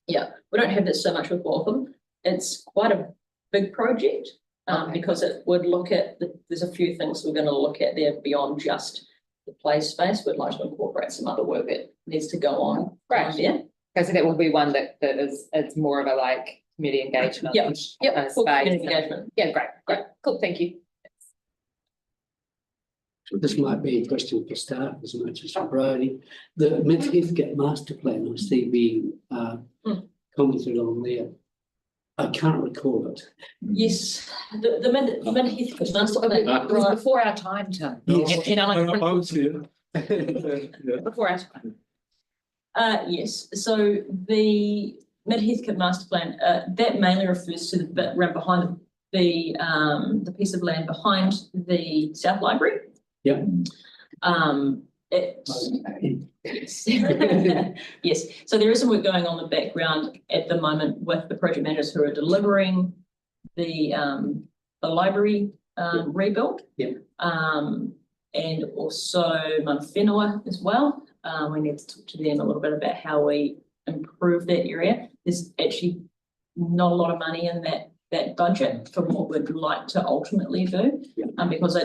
Yeah, we don't have that so much with Waltham. It's quite a big project. Because it would look at, there's a few things we're going to look at there beyond just the play space. We'd like to incorporate some other work that needs to go on. Right. Yeah. Okay, so that will be one that is, it's more of a like community engagement. Full community engagement. Yeah, great, cool, thank you. This might be a question for staff as much as for Brodie. The Mid-Heathcote master plan I see being commented on there. I can't recall it. Yes, the Mid-Heathcote master plan. It was before our time, Tim. Yes. I was here. Before I. Yes, so the Mid-Heathcote master plan, that mainly refers to the bit right behind the piece of land behind the South Library. Yep. Yes, so there is some work going on in the background at the moment with the project managers who are delivering the library rebuild. Yep. And also Mana Whenua as well. We need to talk to them a little bit about how we improve that area. There's actually not a lot of money in that budget for what we'd like to ultimately do. Because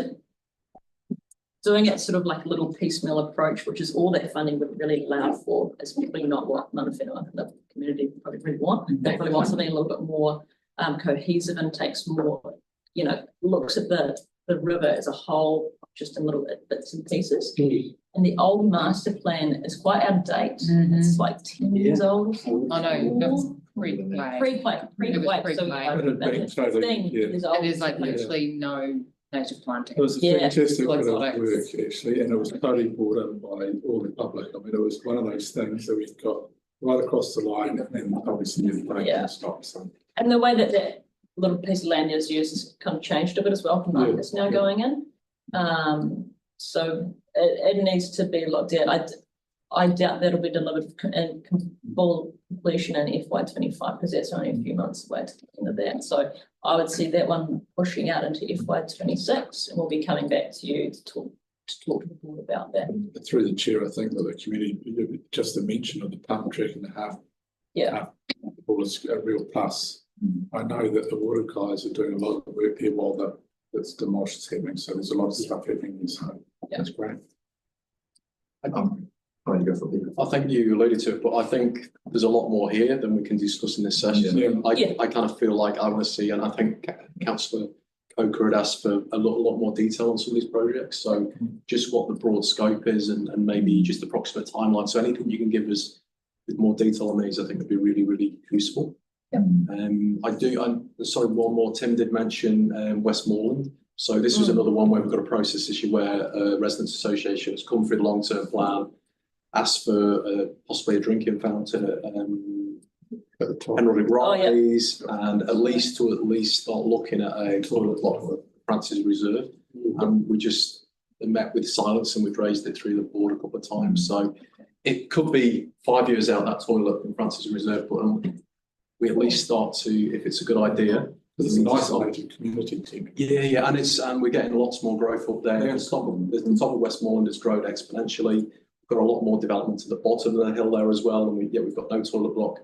doing it sort of like a little piecemeal approach, which is all that funding would really allow for, is probably not what Mana Whenua, the community, probably really want. They probably want something a little bit more cohesive and takes more, looks at the river as a whole, just in little bits and pieces. And the old master plan is quite out of date. It's like 10 years old. I know, that's pre-play. Pre-play. It was pre-play. It had been 15 years old. And there's like literally no native planting. It was a Yeah. fantastic bit of work, Lots of actually, and it was totally brought in by all the public. I mean, it was one of those things that we got right across the line, and then obviously the break Yeah. and stop. So And the way that little piece of land is used has kind of changed a bit as well from that that's now going in. So it needs to be looked at. I doubt that'll be delivered in full completion in FY 25 because that's only a few months away to the end of that. So I would see that one pushing out into FY 26, and we'll be coming back to you to talk to the board about that. through the chair, I think that the community, just the mention of the pump track and the half. Yeah. Well, it's a real plus. I know that the water guys are doing a lot of work there while that's demolished is happening, so there's a lot of stuff happening there, so that's great. Trying to go for people. I think you alluded to it, but I think there's a lot more here than we can discuss in this session. Yeah. I kind of feel like I want to see, and I think Councillor Coker had asked for a lot more detail on some of these projects. So just what the broad scope is and maybe just approximate timeline. So anything you can give us with more detail on these, I think would be really, really useful. I'm sorry, one more. Tim did mention Westmoreland. So this was another one where we've got a process issue where a residents association has come through the long-term plan, asked for possibly a drinking fountain at the top. Henry Rise, and at least start looking at a toilet block for Francis Reserve. And we just met with silence, and we've raised it through the board a couple of times. So it could be 5 years out, that toilet in Francis Reserve, but we at least start to, if it's a good idea. It's a nice isolated community team. Yeah, and we're getting lots more growth up there. The top of Westmoreland has grown exponentially. We've got a lot more development at the bottom of the hill there as well, and we've got no toilet block.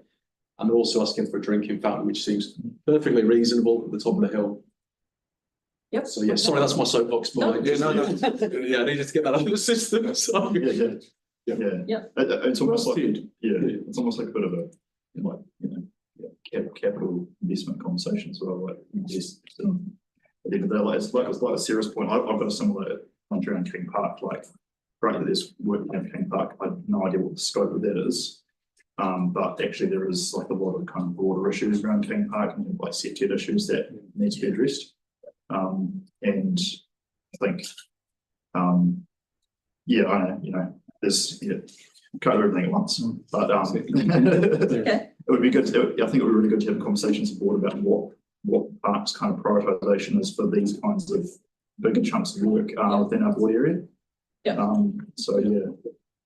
And they're also asking for a drinking fountain, which seems perfectly reasonable at the top of the hill. Yep. So yeah, sorry, that's my soapbox. But yeah, I needed to get that out of the system. So. Yeah. It's almost like it's almost like a bit of a capital investment conversation as well. Like invest at the end of the day, it's like a serious point. I've got a similar country around King Park. Like, great that there's work in King Park. I have no idea what the scope of that is. But actually there is like a lot of kind of broader issues around King Park and like septic issues that need to be addressed. And I think, I know, there's, can't do everything at once, but it would be good I think it would be really good to have conversations with the board about what parks kind of prioritisation is for these kinds of bigger chunks of work within our board area.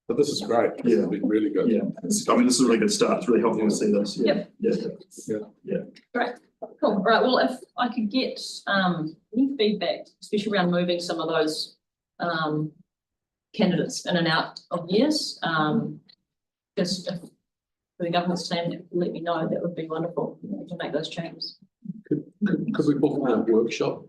But this is great. It's been really good. This is a really good start. It's really helpful to see this. Great, cool. All right, well, if I could get any feedback, especially around moving some of those candidates in and out of years, just if the government's team let me know, that would be wonderful to make those changes. Could we book a workshop?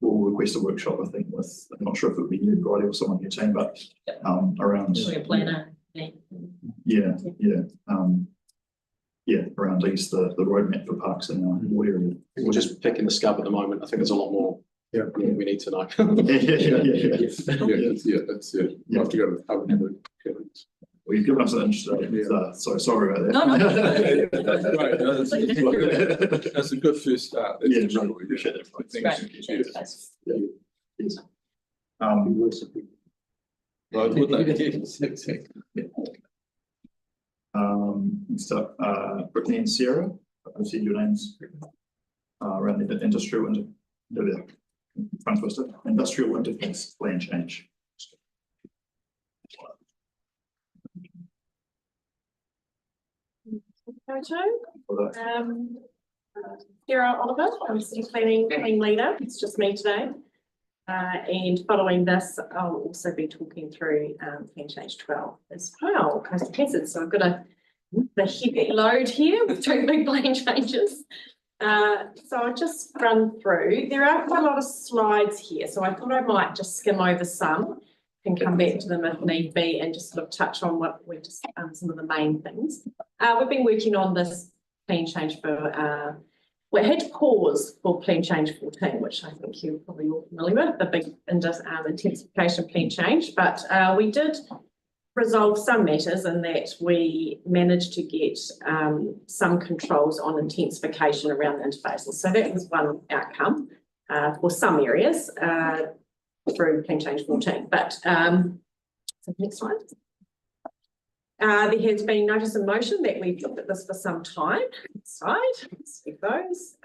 We'll request a workshop, I think, I'm not sure if it would be you, Bridie, or someone in your team, but around. Just like a planner. Around these, the roadmap for parks in our ward area. We're just picking the scab at the moment. I think there's a lot more we need to know. That's it. You have to go to the hub and Well, you've given us an interesting, so sorry about that. No, no. That's great. That's a good first start. That's Yeah, sure. no, we appreciate that. Thanks. Great. Yes. Yes. Right, wouldn't it? Next up, Brittany and Sarah, I see your names. Around the industrial and front twister, industrial interface plan change. Sarah Oliver, I'm City Planning Team Leader, it's just me today. And following this, I'll also be talking through Plan Change 12 as well, coastal hazards. So I've got the heavy load here with two big plan changes. So I'll just run through. There are quite a lot of slides here, so I thought I might just skim over some and come back to them if need be and just sort of touch on what we just some of the main things. We've been working on this plan change for we had to pause for plan change 14, which I think you're probably all familiar with, the big intensification plan change, but we did resolve some matters in that we managed to get some controls on intensification around the interfaces. So that was one outcome for some areas through plan change 14. But so next slide. There has been notice in motion that we've looked at this for some time. Slide, let's see those.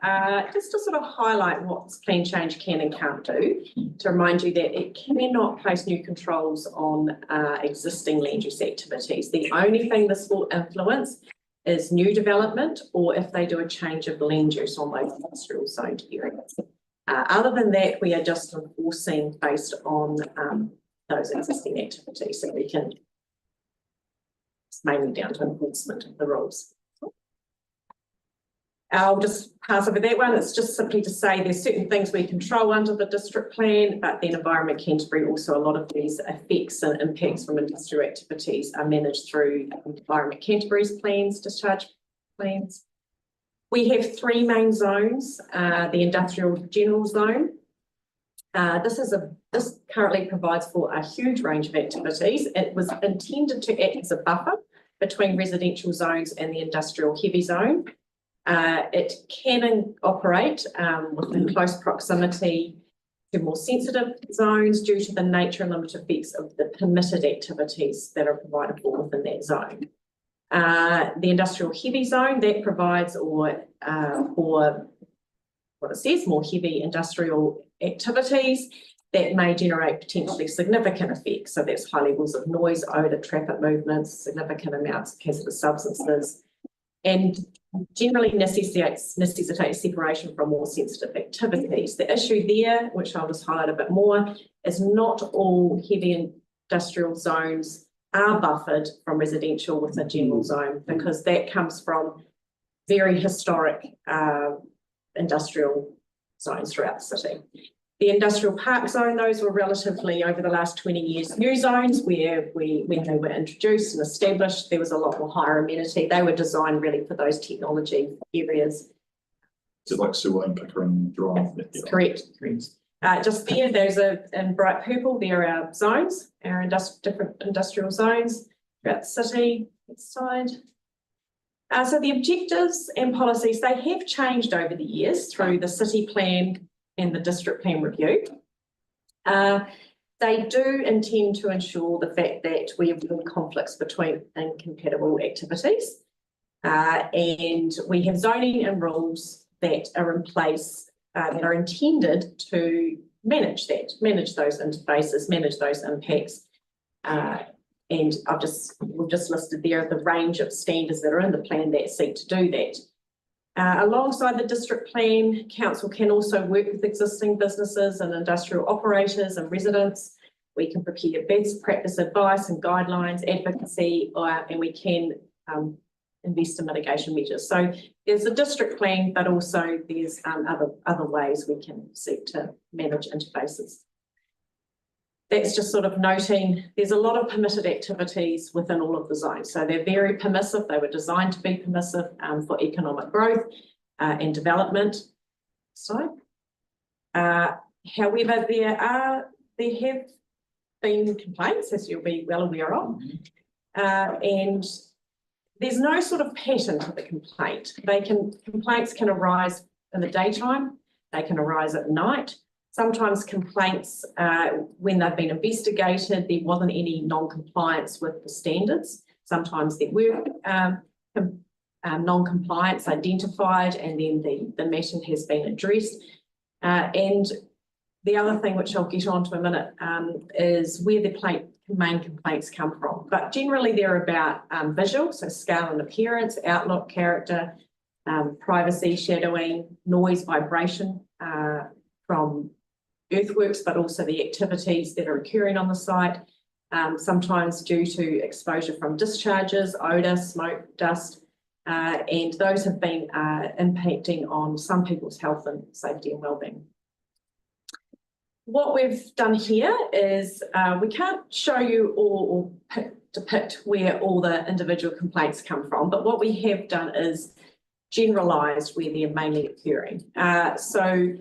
Just to sort of highlight what plan change can and can't do, to remind you that it cannot place new controls on existing land use activities. The only thing this will influence is new development or if they do a change of land use on those industrial zoned areas. Other than that, we are just enforcing based on those existing activities, so we can. It's mainly down to enforcement of the rules. I'll just pass over that one. It's just simply to say there's certain things we control under the district plan, but then Environment Canterbury, also a lot of these effects and impacts from industrial activities are managed through Environment Canterbury's plans, discharge plans. We have three main zones, the industrial general zone. This currently provides for a huge range of activities. It was intended to act as a buffer between residential zones and the industrial heavy zone. It can operate within close proximity to more sensitive zones due to the nature and limited effects of the permitted activities that are provided for within that zone. The industrial heavy zone that provides for what it says, more heavy industrial activities that may generate potentially significant effects. So that's high levels of noise, odour, traffic movements, significant amounts of hazardous substances, and generally necessitates separation from more sensitive activities. The issue there, which I'll just highlight a bit more, is not all heavy industrial zones are buffered from residential with a general zone, because that comes from very historic industrial zones throughout the city. The industrial park zone, those were relatively, over the last 20 years, new zones where when they were introduced and established, there was a lot more higher amenity. They were designed really for those technology areas. So like Sewer and Pickering Drive. Yeah. Correct. Just there, those are in bright purple, there are our zones, our different industrial zones throughout the city. Next slide. So the objectives and policies, they have changed over the years through the city plan and the district plan review. They do intend to ensure the fact that we avoid conflicts between incompatible activities. And we have zoning and rules that are in place that are intended to manage those interfaces, manage those impacts. And we've just listed there the range of standards that are in the plan that seek to do that. Alongside the district plan, council can also work with existing businesses and industrial operators and residents. We can prepare best practice advice and guidelines, advocacy, and we can invest in mitigation measures. So there's a district plan, but also there's other ways we can seek to manage interfaces. That's just sort of noting there's a lot of permitted activities within all of the zones. So they're very permissive. They were designed to be permissive for economic growth and development. So, however, there have been complaints, as you'll be well aware of, And there's no sort of pattern to the complaint. Complaints can arise in the daytime, they can arise at night. Sometimes complaints, when they've been investigated, there wasn't any non-compliance with the standards. Sometimes there were non-compliance identified, and then the matter has been addressed. And the other thing, which I'll get on to in a minute, is where the main complaints come from. But generally they're about visual, so scale and appearance, outlook, character, privacy, shadowing, noise, vibration from earthworks, but also the activities that are occurring on the site, sometimes due to exposure from discharges, odour, smoke, dust, and those have been impacting on some people's health and safety and wellbeing. What we've done here is we can't show you or depict where all the individual complaints come from, but what we have done is generalised where they're mainly occurring. So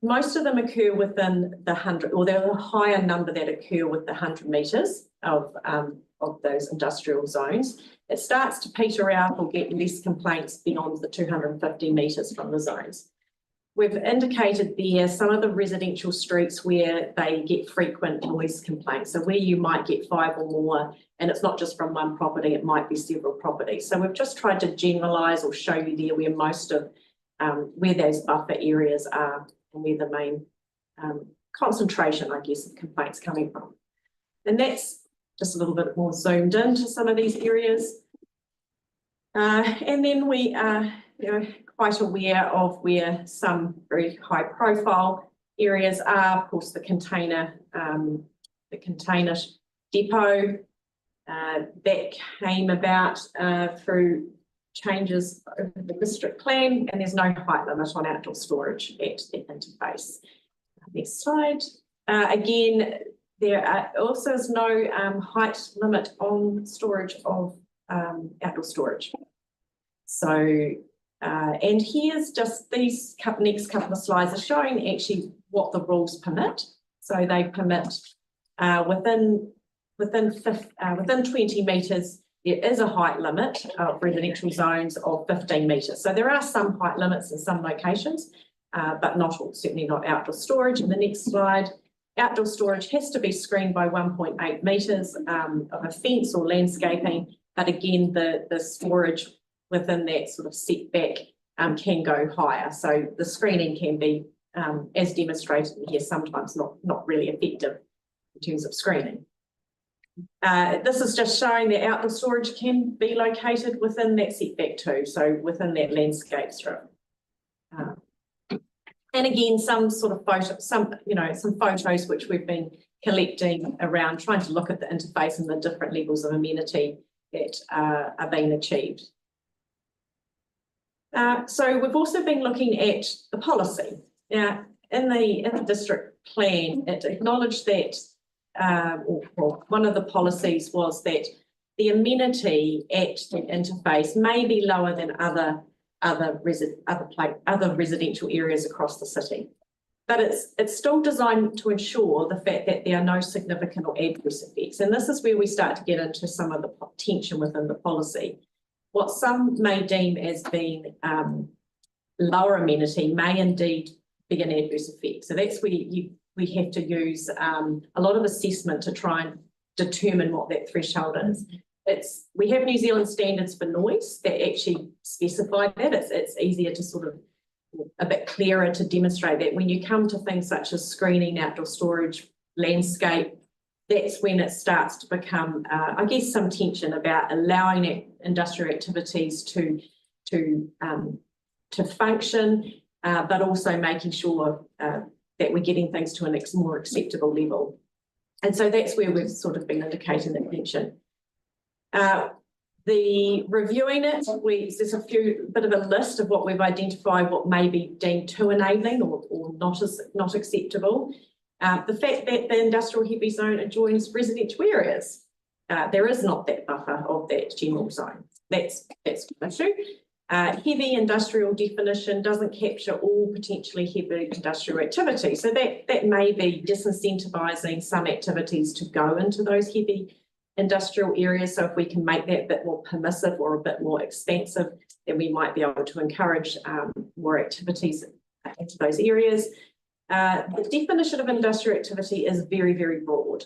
most of them occur within the 100, or there are a higher number that occur with the 100 metres of those industrial zones. It starts to peter out or get less complaints beyond the 250 metres from the zones. We've indicated there some of the residential streets where they get frequent noise complaints. So where you might get 5 or more, and it's not just from one property, it might be several properties. So we've just tried to generalise or show you there where most of, where those buffer areas are and where the main concentration, I guess, of complaints coming from. And that's just a little bit more zoomed into some of these areas. And then we are, quite aware of where some very high profile areas are. Of course, the container depot that came about through changes over the district plan, and there's no height limit on outdoor storage at the interface. Next slide. Again, there also is no height limit on storage of outdoor storage. So, and here's just these next couple of slides are showing actually what the rules permit. So they permit within 20 metres, there is a height limit of residential zones of 15 metres. So there are some height limits in some locations, but not all, certainly not outdoor storage. In the next slide, outdoor storage has to be screened by 1.8 metres of a fence or landscaping. But again, the storage within that sort of setback can go higher. So the screening can be, as demonstrated here, sometimes not really effective in terms of screening. This is just showing that outdoor storage can be located within that setback too, so within that landscape strip. And again, some sort of photo, some photos which we've been collecting around trying to look at the interface and the different levels of amenity that are being achieved. So we've also been looking at the policy. Now, in the district plan, it acknowledged that, or one of the policies was that the amenity at the interface may be lower than other residential areas across the city, but it's still designed to ensure the fact that there are no significant or adverse effects. And this is where we start to get into some of the tension within the policy. What some may deem as being lower amenity may indeed be an adverse effect. So that's where we have to use a lot of assessment to try and determine what that threshold is. We have New Zealand standards for noise that actually specify that. It's easier to sort of a bit clearer to demonstrate that when you come to things such as screening, outdoor storage, landscape, that's when it starts to become, I guess, some tension about allowing industrial activities to function, but also making sure that we're getting things to a more acceptable level. And so that's where we've sort of been indicating that tension. The reviewing it, there's a bit of a list of what we've identified, what may be deemed too enabling or not acceptable. The fact that the industrial heavy zone adjoins residential areas, there is not that buffer of that general zone. That's an issue. Heavy industrial definition doesn't capture all potentially heavy industrial activity. So that may be disincentivising some activities to go into those heavy industrial areas. So if we can make that a bit more permissive or a bit more expansive, then we might be able to encourage more activities into those areas. The definition of industrial activity is very, very broad.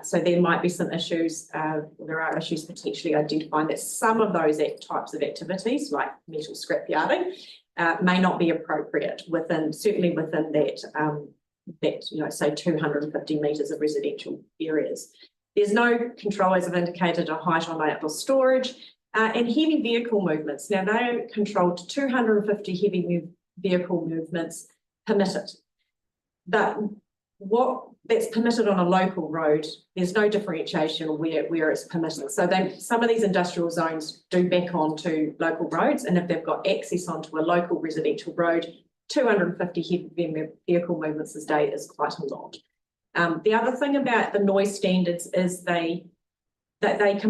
So there might be some issues, there are issues potentially identifying that some of those types of activities, like metal scrapyarding, may not be appropriate certainly within that, say 250 metres of residential areas. There's no control, as I've indicated, of height on outdoor storage and heavy vehicle movements. Now, they are controlled to 250 heavy vehicle movements permitted. But what that's permitted on a local road, there's no differentiation where it's permitted. So some of these industrial zones do back onto local roads, and if they've got access onto a local residential road, 250 heavy vehicle movements a day is quite a lot. The other thing about the noise standards is they meet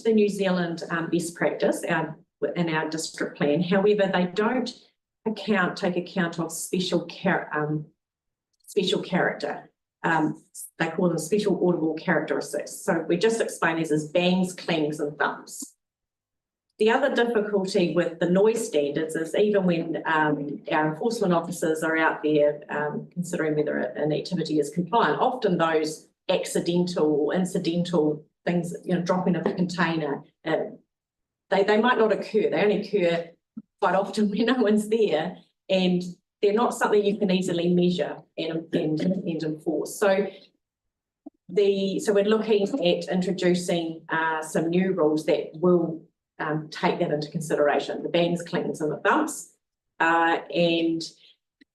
the New Zealand best practice in our district plan. However, they don't take account of special character. They call them special audible characteristics. So we just explain these as bangs, clangs, and thumps. The other difficulty with the noise standards is even when our enforcement officers are out there considering whether an activity is compliant, often those accidental or incidental things, dropping of a container, they might not occur. They only occur quite often when no one's there, and they're not something you can easily measure and enforce. So we're looking at introducing some new rules that will take that into consideration, the bangs, clings, and the thumps. And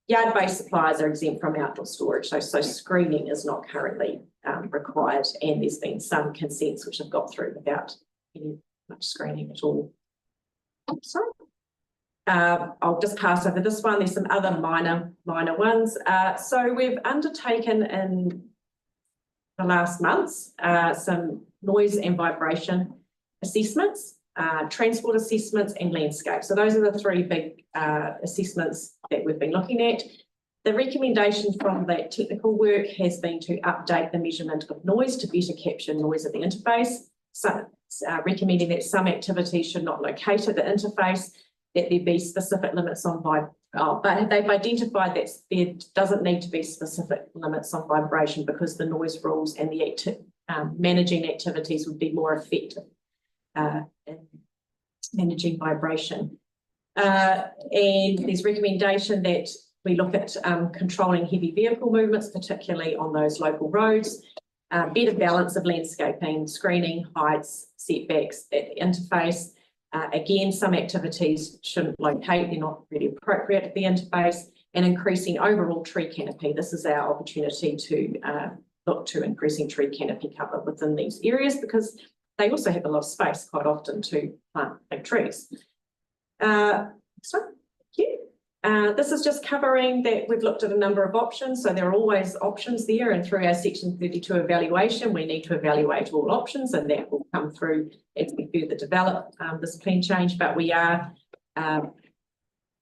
yard-based suppliers are exempt from outdoor storage, so screening is not currently required, and there's been some consents which have got through without any much screening at all. Sorry. I'll just pass over this one. There's some other minor ones. So we've undertaken in the last months some noise and vibration assessments, transport assessments, and landscape. So those are the three big assessments that we've been looking at. The recommendation from that technical work has been to update the measurement of noise to better capture noise at the interface. So recommending that some activities should not locate at the interface, that there be specific limits on but they've identified that there doesn't need to be specific limits on vibration because the noise rules and the managing activities would be more effective in managing vibration. And there's recommendation that we look at controlling heavy vehicle movements, particularly on those local roads, better balance of landscaping, screening, heights, setbacks at the interface. Again, some activities shouldn't locate, they're not really appropriate at the interface, and increasing overall tree canopy. This is our opportunity to look to increasing tree canopy cover within these areas because they also have a lot of space quite often to plant big trees. This is just covering that we've looked at a number of options. So there are always options there, and through our Section 32 evaluation, we need to evaluate all options, and that will come through as we further develop this plan change. But we are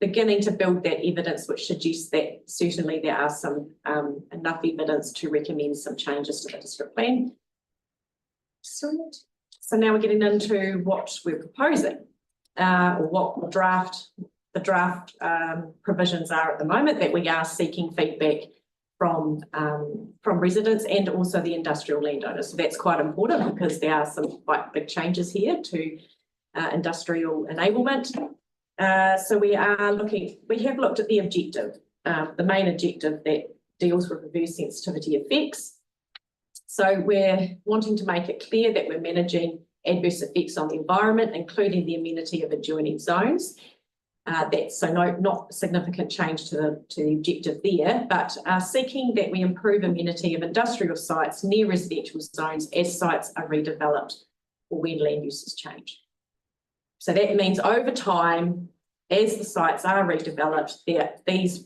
beginning to build that evidence, which suggests that certainly there are some enough evidence to recommend some changes to the district plan. So now we're getting into what we're proposing, or what the draft provisions are at the moment, that we are seeking feedback from residents and also the industrial landowners. So that's quite important because there are some quite big changes here to industrial enablement. So we have looked at the objective, the main objective that deals with reverse sensitivity effects. So we're wanting to make it clear that we're managing adverse effects on the environment, including the amenity of adjoining zones. Not significant change to the objective there, but seeking that we improve amenity of industrial sites near residential zones as sites are redeveloped or when land uses change. So that means over time, as the sites are redeveloped, these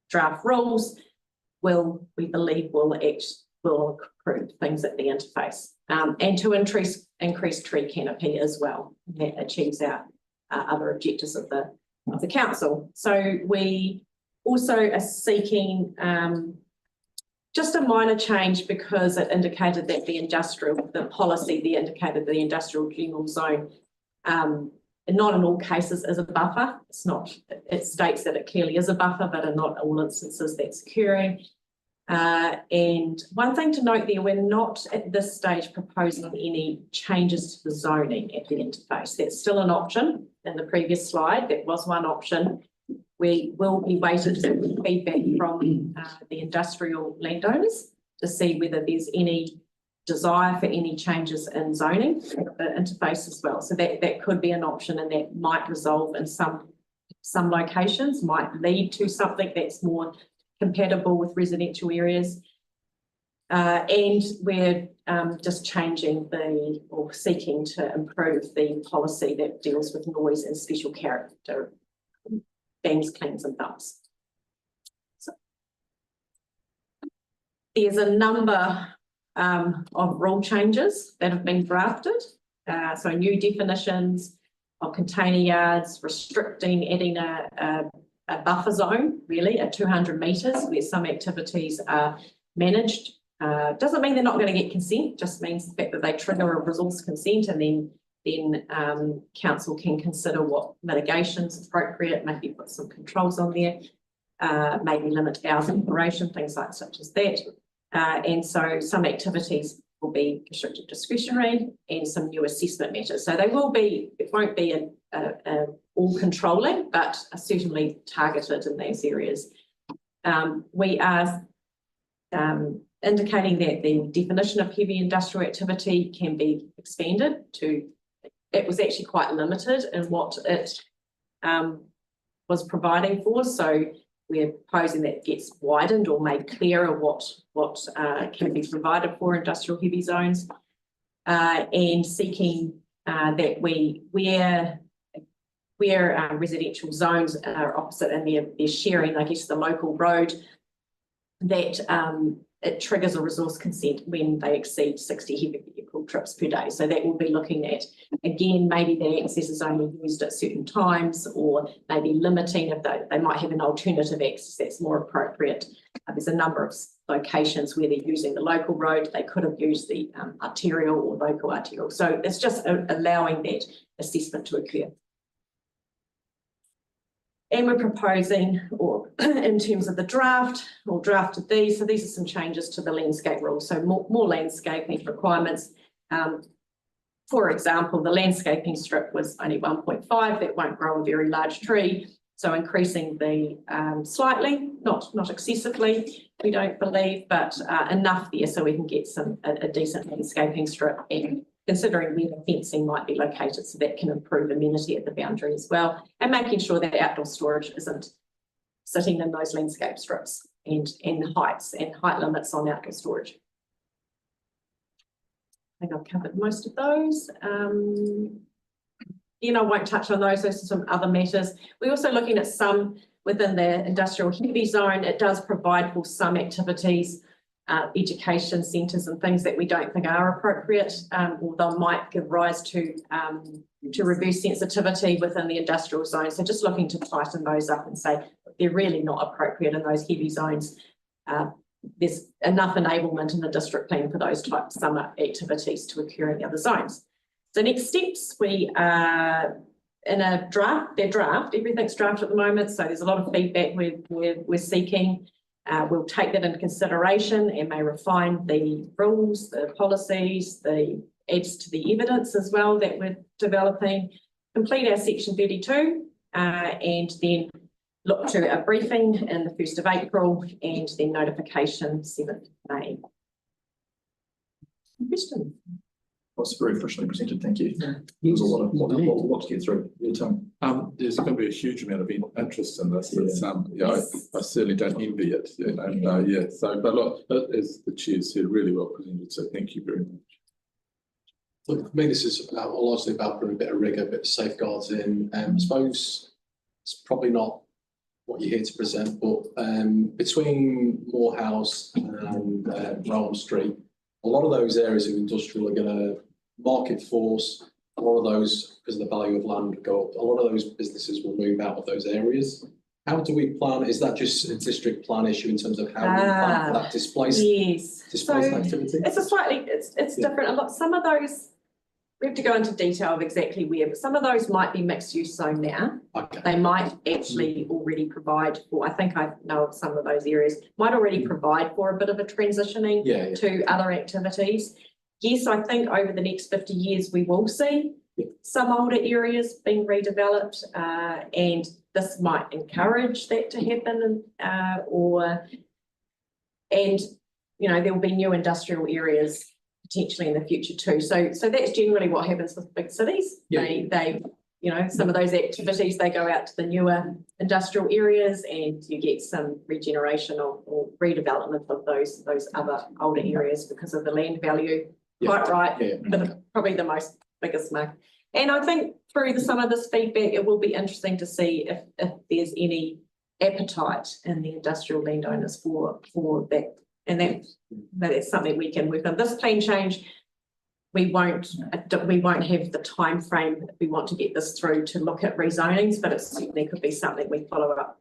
draft rules we believe will improve things at the interface, and to increase tree canopy as well. That achieves our other objectives of the council. So we also are seeking just a minor change because it indicated that the policy, the indicated the industrial general zone, not in all cases is a buffer. It's not, it states that it clearly is a buffer, but in not all instances that's occurring. And one thing to note there, we're not at this stage proposing any changes to the zoning at the interface. That's still an option. In the previous slide, that was one option. We will be waiting for feedback from the industrial landowners to see whether there's any desire for any changes in zoning at the interface as well. So that could be an option, and that might resolve in some locations, might lead to something that's more compatible with residential areas. And we're just changing or seeking to improve the policy that deals with noise and special character bangs, cleans and dumps. So there's a number of rule changes that have been drafted. So new definitions of container yards, restricting, adding a buffer zone, really, at 200 metres, where some activities are managed. Doesn't mean they're not going to get consent, just means the fact that they trigger a resource consent, and then council can consider what mitigation's appropriate, maybe put some controls on there, maybe limit hours of operation, things like such as that. And so some activities will be restricted discretionary, and some new assessment matters. So they will be, it won't be all controlling, but certainly targeted in those areas. We are indicating that the definition of heavy industrial activity can be expanded to, it was actually quite limited in what it was providing for. So we're proposing that it gets widened or made clearer what can be provided for industrial heavy zones, and seeking that where residential zones are opposite and they're sharing, I guess, the local road, that it triggers a resource consent when they exceed 60 heavy vehicle trips per day. So that will be looking at, again, maybe the access is only used at certain times, or maybe limiting if they might have an alternative access that's more appropriate. There's a number of locations where they're using the local road. They could have used the arterial or local arterial. So it's just allowing that assessment to occur. And we're proposing, or in terms of the draft, or drafted these, so these are some changes to the landscape rules. So more landscaping requirements. For example, the landscaping strip was only 1.5, that won't grow a very large tree. So increasing the slightly, not excessively, we don't believe, but enough there so we can get a decent landscaping strip, and considering where the fencing might be located, so that can improve amenity at the boundary as well, and making sure that outdoor storage isn't sitting in those landscape strips, and heights and height limits on outdoor storage. I think I've covered most of those. I won't touch on those. Those are some other matters. We're also looking at some within the industrial heavy zone. It does provide for some activities, education centres and things that we don't think are appropriate, or they might give rise to reverse sensitivity within the industrial zone. So just looking to tighten those up and say they're really not appropriate in those heavy zones. There's enough enablement in the district plan for those types of summer activities to occur in the other zones. So next steps, we are in a draft, everything's draft at the moment. So there's a lot of feedback we're seeking. We'll take that into consideration and may refine the rules, the policies, the adds to the evidence as well that we're developing, complete our section 32, and then look to a briefing in the 1st of April, and then notification 7th of May. Question? Was very efficiently presented, thank you. There's a lot to get through. Yeah, Tom. There's going to be a huge amount of interest in this. It's, I certainly don't envy it. Yeah. So, but look, as the chair said, really well presented. So, thank you very much. Look, for me, this is largely about putting a bit of rigour, a bit of safeguards in. I suppose it's probably not what you're here to present, but between Morehouse and Rowland Street, a lot of those areas of industrial are going to market force. A lot of those, because of the value of land, go up. A lot of those businesses will move out of those areas. How do we plan, is that just a district plan issue in terms of how we plan for that displaced Yes, displaced so activity? it's a slightly, it's Yeah. different. A lot, some of those, we have to go into detail of exactly where, but some of those might be mixed use zone now. Okay, They might actually already provide for, I think I know of some of those areas, might already provide for a bit of a transitioning yeah, to other activities. Yes, I think over the next 50 years, we will see Yeah. some older areas being redeveloped, and this might encourage that to happen, and, you know, there will be new industrial areas potentially in the future too. So that's generally what happens with big cities. Yeah. They, you know, some of those activities, they go out to the newer industrial areas and you get some regeneration or redevelopment of those other older areas because of the land value. Yeah. Quite right, yeah, but probably the biggest mark. And I think through some of this feedback, it will be interesting to see if there's any appetite in the industrial landowners for that. And that's something we can work on. This plan change, we won't have the time frame if we want to get this through to look at rezonings, but it certainly could be something we follow up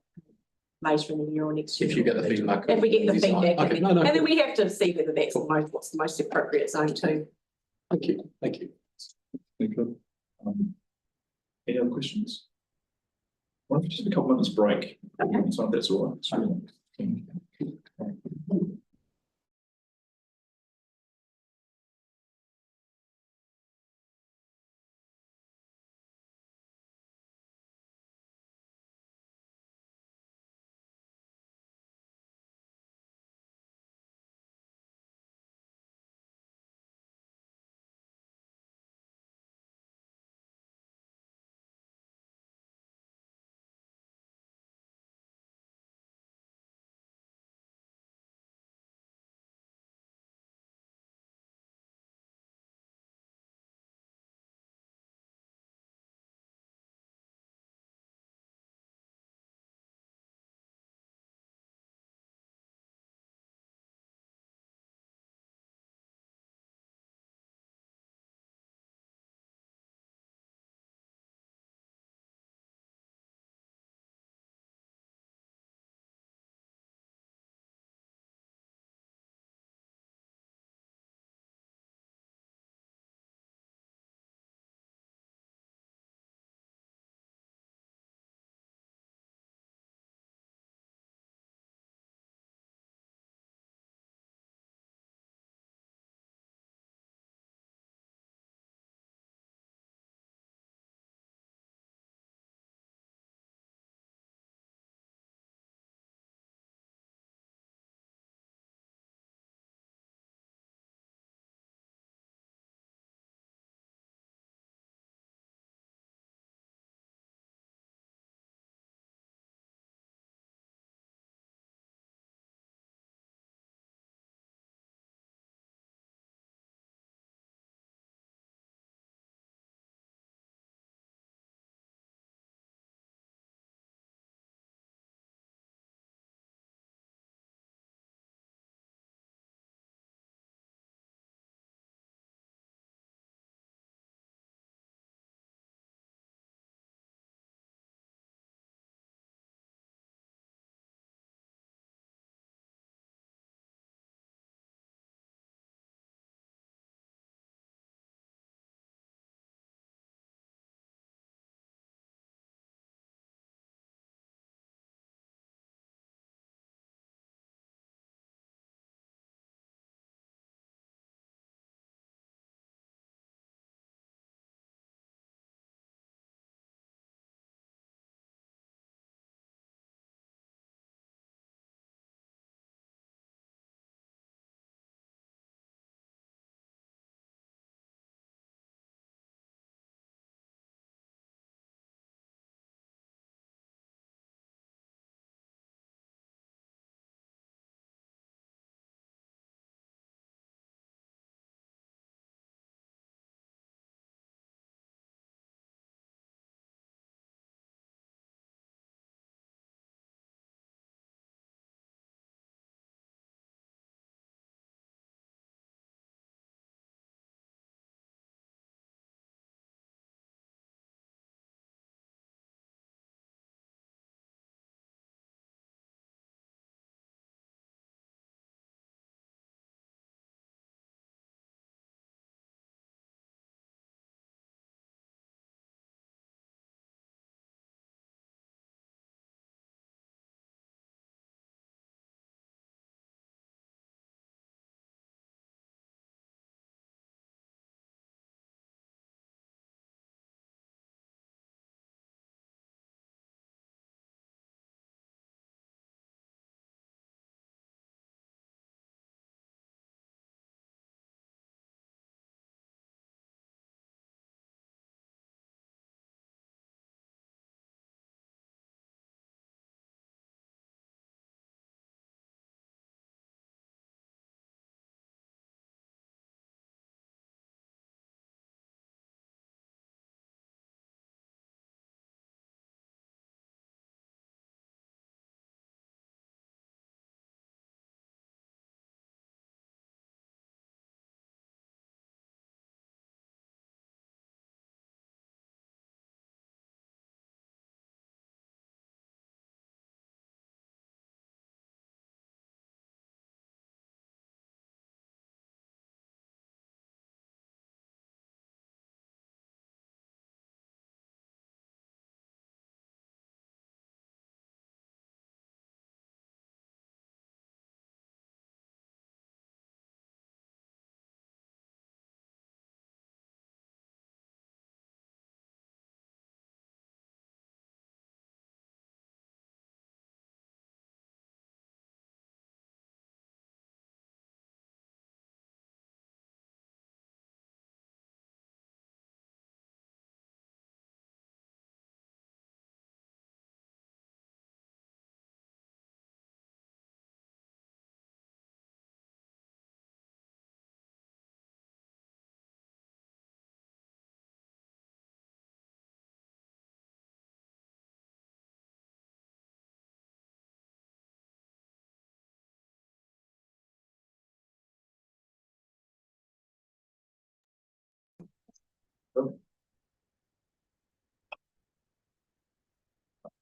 later in the year or next year. if you get the feedback. If we get the design. feedback, Okay, and then cool. we have to see whether that's what's the most appropriate zone too. Thank you, thank you. Thank you. Any other questions? Why don't we just have a couple minutes break? So if that's all right.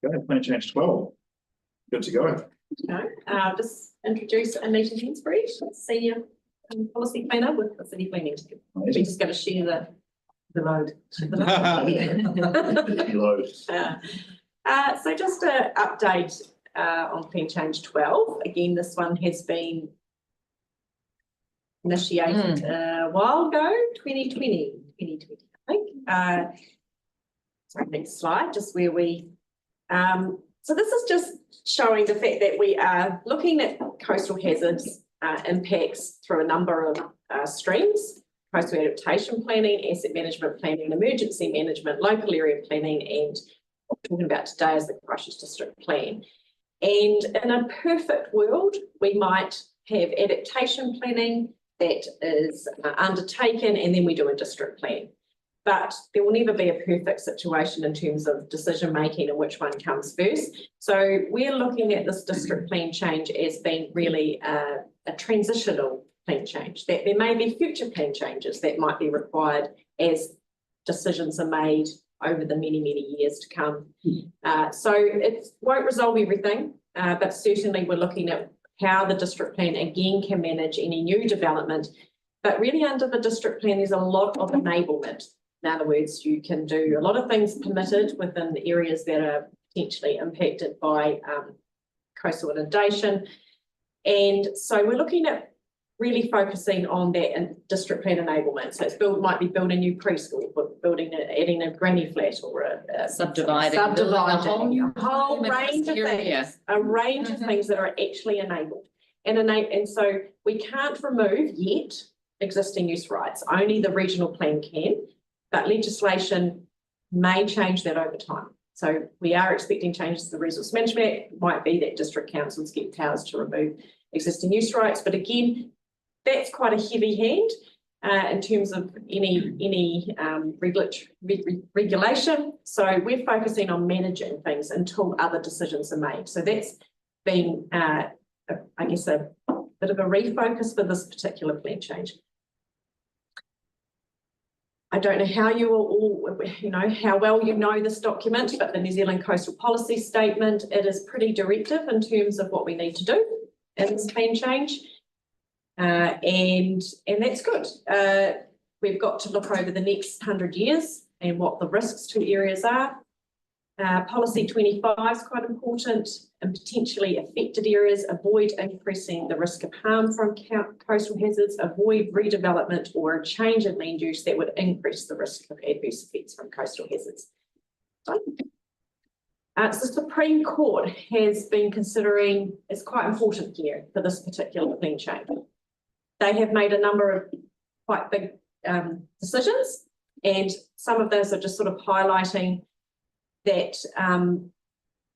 Okay, plan change 12. Good to go. No, just introduce Anita Hensbury, senior policy planner with the city planning team. We're just going to share the load. Load. So just an update on plan change 12. Again, this one has been initiated a while ago, 2020, I think. Sorry, next slide, just where we, so this is just showing the fact that we are looking at coastal hazards impacts through a number of streams: coastal adaptation planning, asset management planning, emergency management, local area planning, and what we're talking about today is the Christchurch District Plan. And in a perfect world, we might have adaptation planning that is undertaken, and then we do a district plan. But there will never be a perfect situation in terms of decision making and which one comes first. So we're looking at this district plan change as being really a transitional plan change, that there may be future plan changes that might be required as decisions are made over the many, many years to come. So it won't resolve everything, but certainly we're looking at how the district plan again can manage any new development. But really under the district plan, there's a lot of enablement. In other words, you can do a lot of things permitted within the areas that are potentially impacted by coastal inundation. And so we're looking at really focusing on that in district plan enablement. So it's might be building a new preschool, adding a granny flat or a Subdividing a whole range of things, a range of things that are actually enabled. And so we can't remove yet existing use rights, only the regional plan can, but legislation may change that over time. So we are expecting changes to the Resource Management Act. It might be that district councils get powers to remove existing use rights, but again, that's quite a heavy hand in terms of any regulation. So we're focusing on managing things until other decisions are made. So that's been, I guess, a bit of a refocus for this particular plan change. I don't know how you all, how well you know this document, but the New Zealand Coastal Policy Statement, it is pretty directive in terms of what we need to do in this plan change. And that's good. We've got to look over the next 100 years and what the risks to areas are. Policy 25 is quite important. And potentially affected areas, avoid increasing the risk of harm from coastal hazards, avoid redevelopment or a change in land use that would increase the risk of adverse effects from coastal hazards. So the Supreme Court has been considering, it's quite important here for this particular plan change. They have made a number of quite big decisions, and some of those are just sort of highlighting that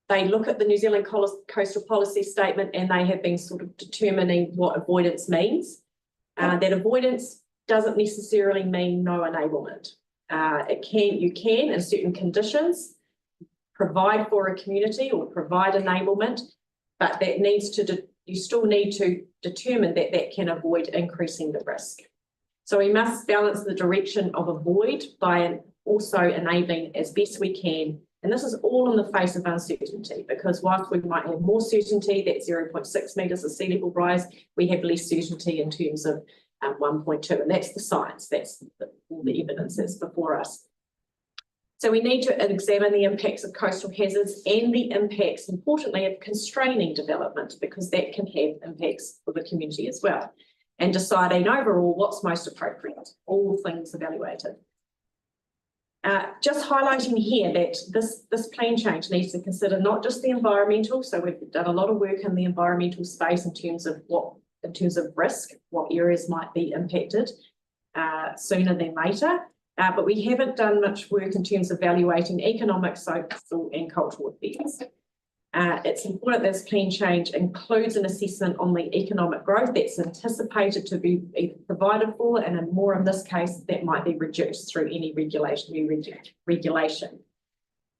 they look at the New Zealand Coastal Policy Statement and they have been sort of determining what avoidance means. That avoidance doesn't necessarily mean no enablement. You can, in certain conditions, provide for a community or provide enablement, but that needs to, you still need to determine that that can avoid increasing the risk. So we must balance the direction of avoid by also enabling as best we can. And this is all in the face of uncertainty, because whilst we might have more certainty that 0.6 metres of sea level rise, we have less certainty in terms of 1.2, and that's the science, that's all the evidence that's before us. So we need to examine the impacts of coastal hazards and the impacts, importantly, of constraining development, because that can have impacts for the community as well, and deciding overall what's most appropriate, all things evaluated. Just highlighting here that this plan change needs to consider not just the environmental, so we've done a lot of work in the environmental space in terms of risk, what areas might be impacted sooner than later, but we haven't done much work in terms of evaluating economic, social and cultural effects. It's important that this plan change includes an assessment on the economic growth that's anticipated to be either provided for, and in this case, that might be reduced through any new regulation.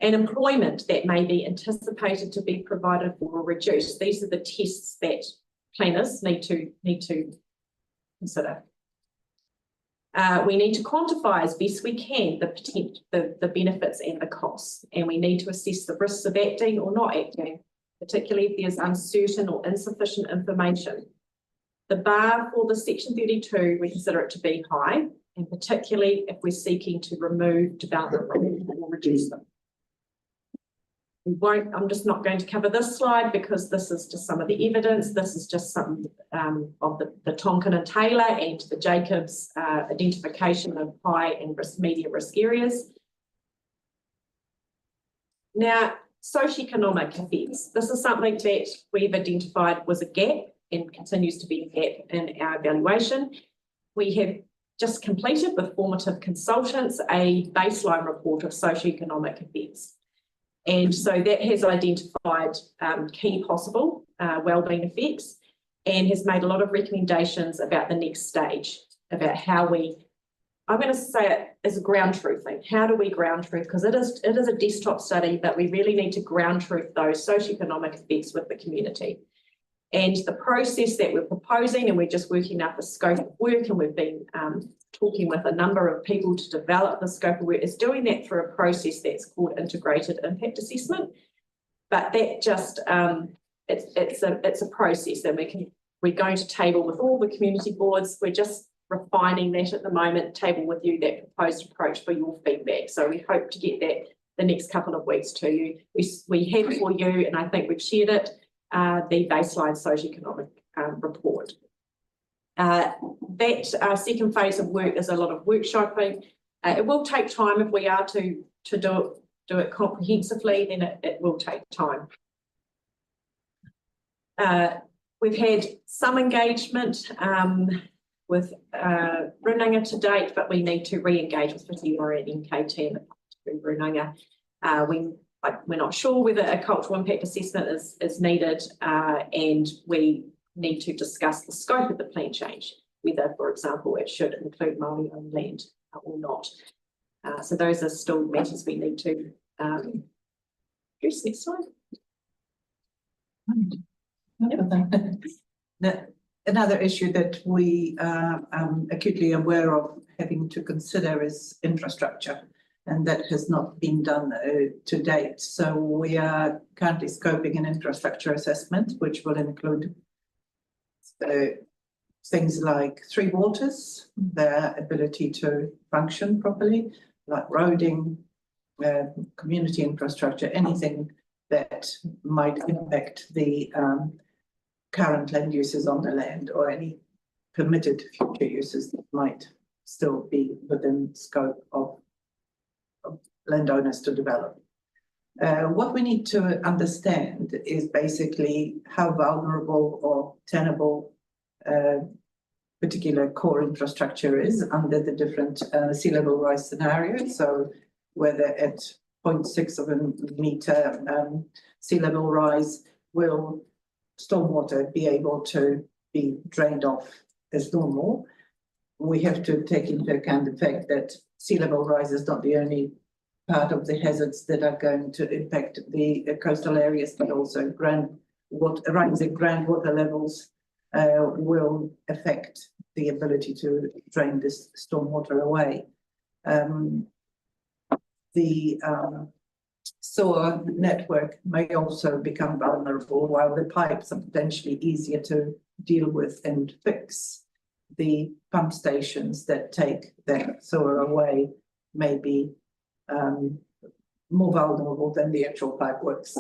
And employment that may be anticipated to be provided for or reduced. These are the tests that planners need to consider. We need to quantify as best we can the benefits and the costs, and we need to assess the risks of acting or not acting, particularly if there's uncertain or insufficient information. The bar for the Section 32, we consider it to be high, and particularly if we're seeking to remove development rules or reduce them. I'm just not going to cover this slide because this is just some of the evidence. This is just some of the Tonkin and Taylor and the Jacobs identification of high and medium risk areas. Now, socioeconomic effects. This is something that we've identified was a gap and continues to be a gap in our evaluation. We have just completed with formative consultants a baseline report of socioeconomic effects. And so that has identified key possible wellbeing effects and has made a lot of recommendations about the next stage, about how I'm going to say it as a ground truthing. How do we ground truth? Because it is a desktop study, but we really need to ground truth those socioeconomic effects with the community. And the process that we're proposing, and we're just working out the scope of work, and we've been talking with a number of people to develop the scope of work, is doing that through a process that's called integrated impact assessment. But that just it's a process that we're going to table with all the community boards. We're just refining that at the moment, table with you that proposed approach for your feedback. So we hope to get that the next couple of weeks to you. We have for you, and I think we've shared it, the baseline socioeconomic report. That second phase of work is a lot of workshopping. It will take time if we are to do it comprehensively, then it will take time. We've had some engagement with Runanga to date, but we need to re-engage with Whitiora and NKT and Runanga. We're not sure whether a cultural impact assessment is needed, and we need to discuss the scope of the plan change, whether, for example, it should include Māori owned land or not. So those are still matters we need to address. Next slide. Another issue that we are acutely aware of having to consider is infrastructure, and that has not been done to date. So we are currently scoping an infrastructure assessment, which will include things like three waters, their ability to function properly, like roading, community infrastructure, anything that might impact the current land uses on the land, or any permitted future uses that might still be within scope of landowners to develop. What we need to understand is basically how vulnerable or tenable particular core infrastructure is under the different sea level rise scenarios. So whether at 0.6 of a meter sea level rise, will stormwater be able to be drained off as normal? We have to take into account the fact that sea level rise is not the only part of the hazards that are going to impact the coastal areas, but also rising groundwater levels will affect the ability to drain this stormwater away. The sewer network may also become vulnerable, while the pipes are potentially easier to deal with and fix. The pump stations that take that sewer away may be more vulnerable than the actual pipe works.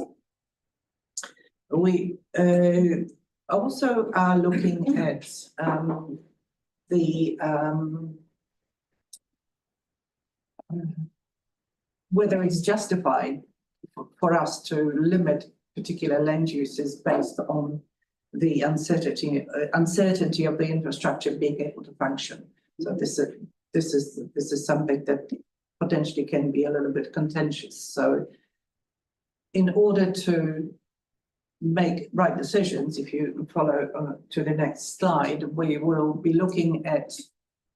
We also are looking at whether it's justified for us to limit particular land uses based on the uncertainty of the infrastructure being able to function. So this is something that potentially can be a little bit contentious. So in order to make right decisions, if you follow to the next slide, we will be looking at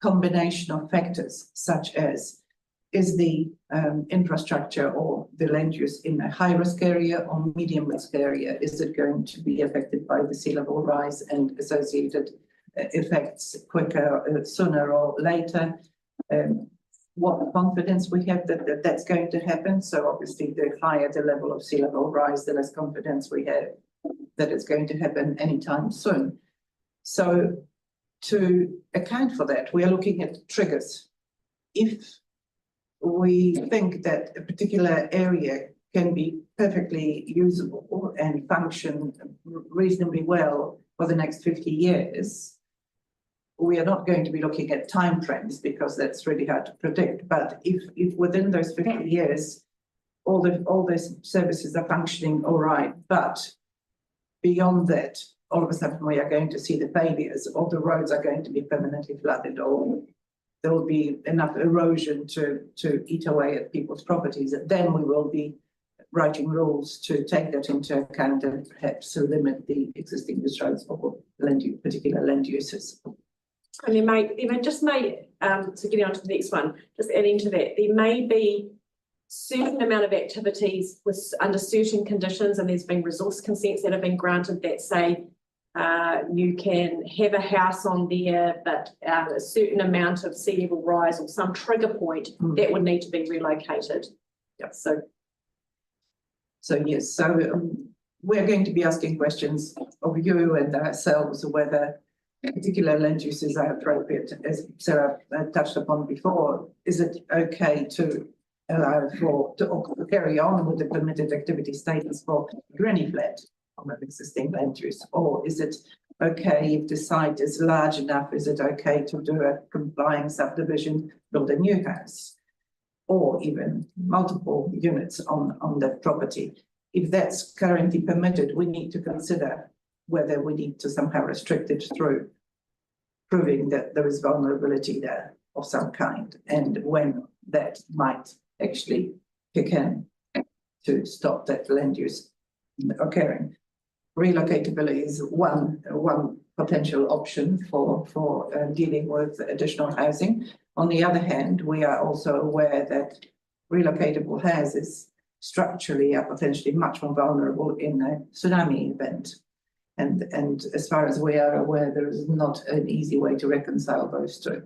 combination of factors such as, is the infrastructure or the land use in a high risk area or medium risk area? Is it going to be affected by the sea level rise and associated effects quicker, sooner or later. What confidence we have that that's going to happen. So obviously the higher the level of sea level rise, the less confidence we have that it's going to happen anytime soon. So to account for that, we are looking at triggers. If we think that a particular area can be perfectly usable and function reasonably well for the next 50 years, we are not going to be looking at timeframes because that's really hard to predict. But if within those 50 years, all the services are functioning all right, but beyond that, all of a sudden we are going to see the failures, or the roads are going to be permanently flooded, or there will be enough erosion to eat away at people's properties, then we will be writing rules to take that into account and perhaps to limit the existing discharge of particular land uses. And there may, so getting on to the next one, just adding to that, there may be certain amount of activities under certain conditions, and there's been resource consents that have been granted that say you can have a house on there, but a certain amount of sea level rise or some trigger point that would need to be relocated. Yep. So yes, we're going to be asking questions of you and ourselves whether particular land uses are appropriate, as Sarah touched upon before. Is it okay to allow to carry on with the permitted activity status for granny flat on an existing land use, or is it okay if the site is large enough? Is it okay to do a complying subdivision, build a new house, or even multiple units on that property? If that's currently permitted, we need to consider whether we need to somehow restrict it through proving that there is vulnerability there of some kind, and when that might actually kick in to stop that land use occurring. Relocatability is one potential option for dealing with additional housing. On the other hand, we are also aware that relocatable houses structurally are potentially much more vulnerable in a tsunami event. And as far as we are aware, there is not an easy way to reconcile those two.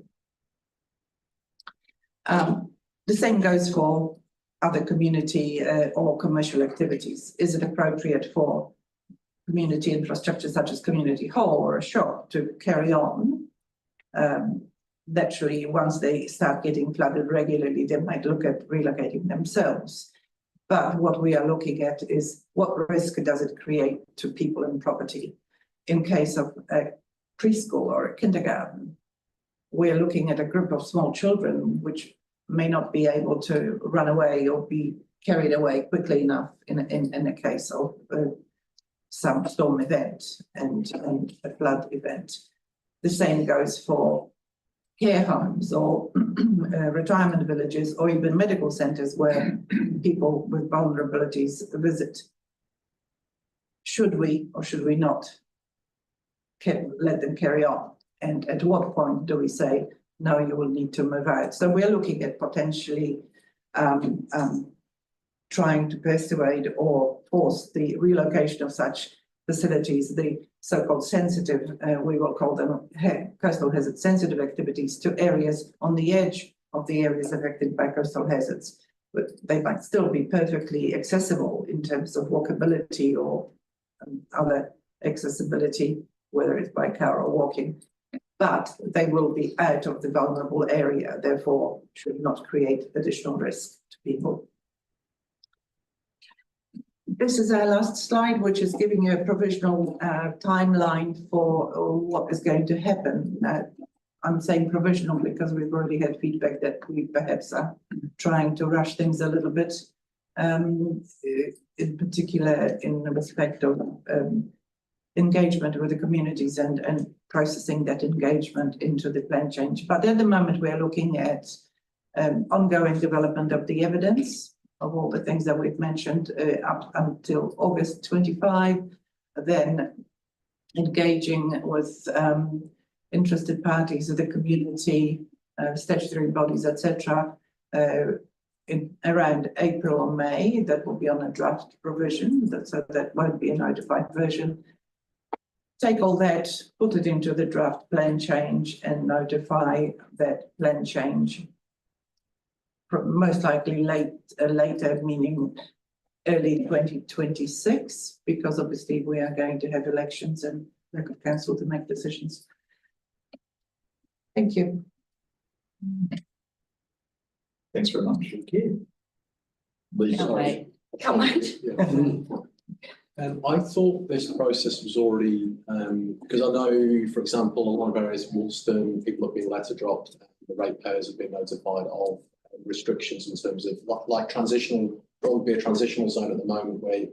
The same goes for other community or commercial activities. Is it appropriate for community infrastructure such as community hall or a shop to carry on? Naturally, once they start getting flooded regularly, they might look at relocating themselves. But what we are looking at is what risk does it create to people and property? In case of a preschool or a kindergarten, we're looking at a group of small children which may not be able to run away or be carried away quickly enough in a case of some storm event and a flood event. The same goes for care homes or retirement villages or even medical centres where people with vulnerabilities visit. Should we or should we not let them carry on? And at what point do we say, no, you will need to move out? So we're looking at potentially trying to persuade or force the relocation of such facilities, the so-called sensitive, we will call them coastal hazard sensitive activities, to areas on the edge of the areas affected by coastal hazards. But they might still be perfectly accessible in terms of walkability or other accessibility, whether it's by car or walking, but they will be out of the vulnerable area, therefore should not create additional risk to people. This is our last slide, which is giving you a provisional timeline for what is going to happen. I'm saying provisional because we've already had feedback that we perhaps are trying to rush things a little bit, in particular in respect of engagement with the communities and processing that engagement into the plan change. But at the moment, we're looking at ongoing development of the evidence of all the things that we've mentioned up until August 25, then engaging with interested parties of the community, statutory bodies, etc. In around April or May. That will be on a draft provision, so that won't be a notified version. take all that, put it into the draft plan change and notify that plan change. Most likely later, meaning early 2026, because obviously we are going to have elections and lack of council to make decisions. Thank you. Thanks very much. Thank you. Lee, Can't sorry. wait. Can't wait. Yeah. I thought this process was already, because I know, for example, a lot of areas, Woolston, people have been letter dropped, the ratepayers have been notified of restrictions in terms of like transitional, there will be a transitional zone at the moment where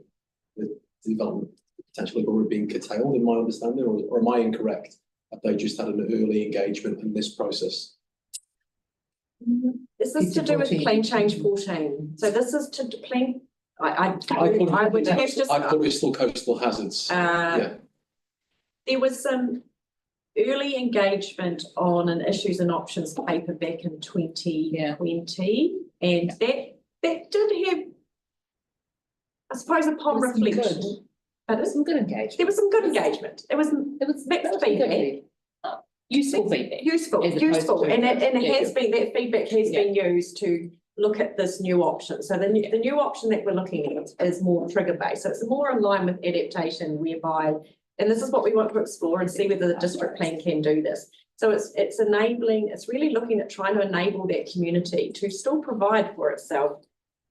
the development potentially already being curtailed, in my understanding, or am I incorrect? Have they just had an early engagement in this process? Is this to do with plan change 14? So this is to plan, I would have just. I thought it was still coastal hazards. Yeah. There was some early engagement on an issues and options paper back in 2020, and that did have, I suppose, upon reflection. There was some good engagement. There was some good engagement. It was mixed feedback. Useful feedback. Useful, and it has been, that feedback has been used to look at this new option. So the new option that we're looking at is more trigger based. So it's more in line with adaptation, whereby, and this is what we want to explore and see whether the district plan can do this. So it's enabling, it's really looking at trying to enable that community to still provide for itself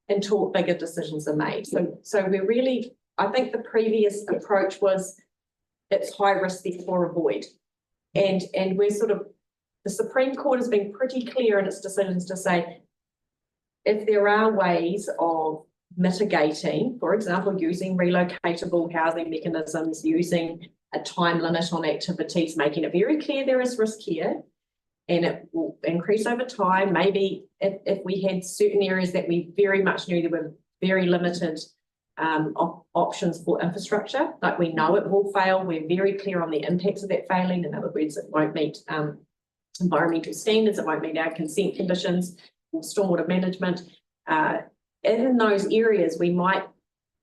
until bigger decisions are made. So we're really, I think the previous approach was it's high risk, therefore avoid. And we're sort of, the Supreme Court has been pretty clear in its decisions to say, if there are ways of mitigating, for example, using relocatable housing mechanisms, using a time limit on activities, making it very clear there is risk here, and it will increase over time. Maybe if we had certain areas that we very much knew there were very limited options for infrastructure, like we know it will fail, we're very clear on the impacts of that failing. In other words, it won't meet environmental standards, it won't meet our consent conditions or stormwater management. In those areas, we might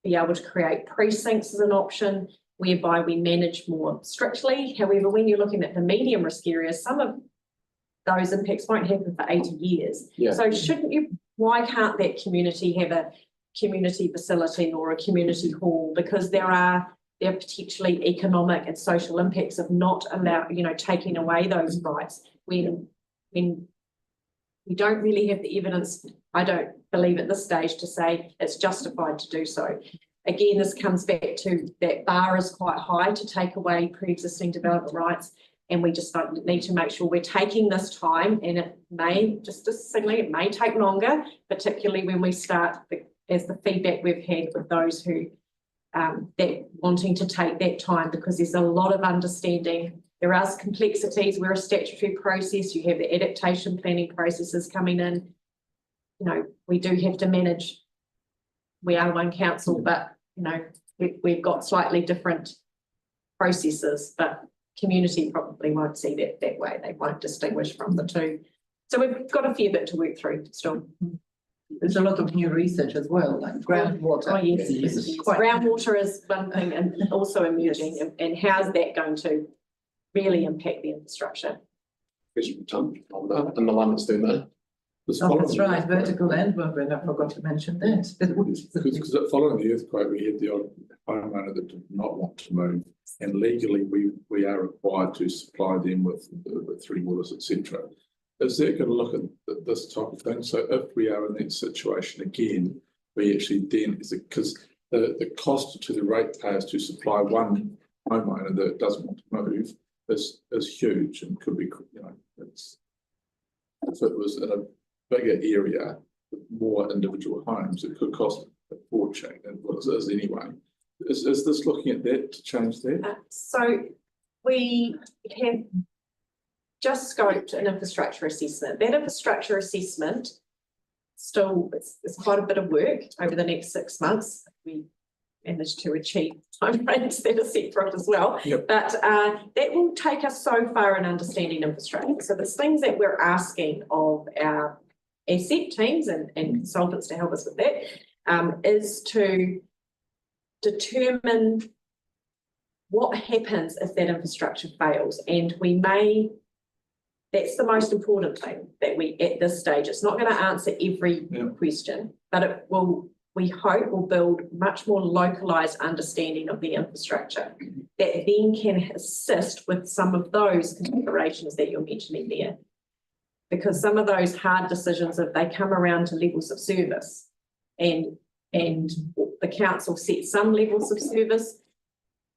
be able to create precincts as an option whereby we manage more strictly. However, when you're looking at the medium risk areas, some of those impacts won't happen for 80 years. Yeah. So why can't that community have a community facility or a community hall? Because there are potentially economic and social impacts of not taking away those rights when we don't really have the evidence, I don't believe at this stage, to say it's justified to do so. Again, this comes back to that bar is quite high to take away pre-existing development rights, and we just need to make sure we're taking this time, and it may, just distinctly, it may take longer, particularly when we start, as the feedback we've had with those who that wanting to take that time, because there's a lot of understanding. There are complexities. We're a statutory process. You have the adaptation planning processes coming in. We do have to manage. We are one council, but we've got slightly different processes, but community probably won't see that way. They won't distinguish from the two. So we've got a fair bit to work through still. There's a lot of new research as well, like groundwater. Oh, yes. Groundwater is one thing, and also emerging, Yes. and how's that going to really impact the infrastructure? And the land that's doing that. Oh, that's right, vertical and movement, I forgot to mention that. Because following the earthquake, we had the odd homeowner that did not want to move, and legally we are required to supply them with the 3 waters, etc. Is that going to look at this type of thing? So if we are in that situation again, we actually then, because the cost to the ratepayers to supply one homeowner that doesn't want to move is huge, and could be, it's, if it was in a bigger area with more individual homes, it could cost a fortune, and what it is anyway. Is this looking at that to change that? So we have just scoped an infrastructure assessment. That infrastructure assessment still, it's quite a bit of work over the next 6 months. We managed to achieve timeframes that are set for it as well. Yep. But that will take us so far in understanding infrastructure. So there's things that we're asking of our asset teams and consultants to help us with that, is to determine what happens if that infrastructure fails? And we may, that's the most important thing that we, at this stage, it's not going to answer every question, but it will, we hope, will build much more localized understanding of the infrastructure that then can assist with some of those considerations that you're mentioning there. Because some of those hard decisions, if they come around to levels of service and the council sets some levels of service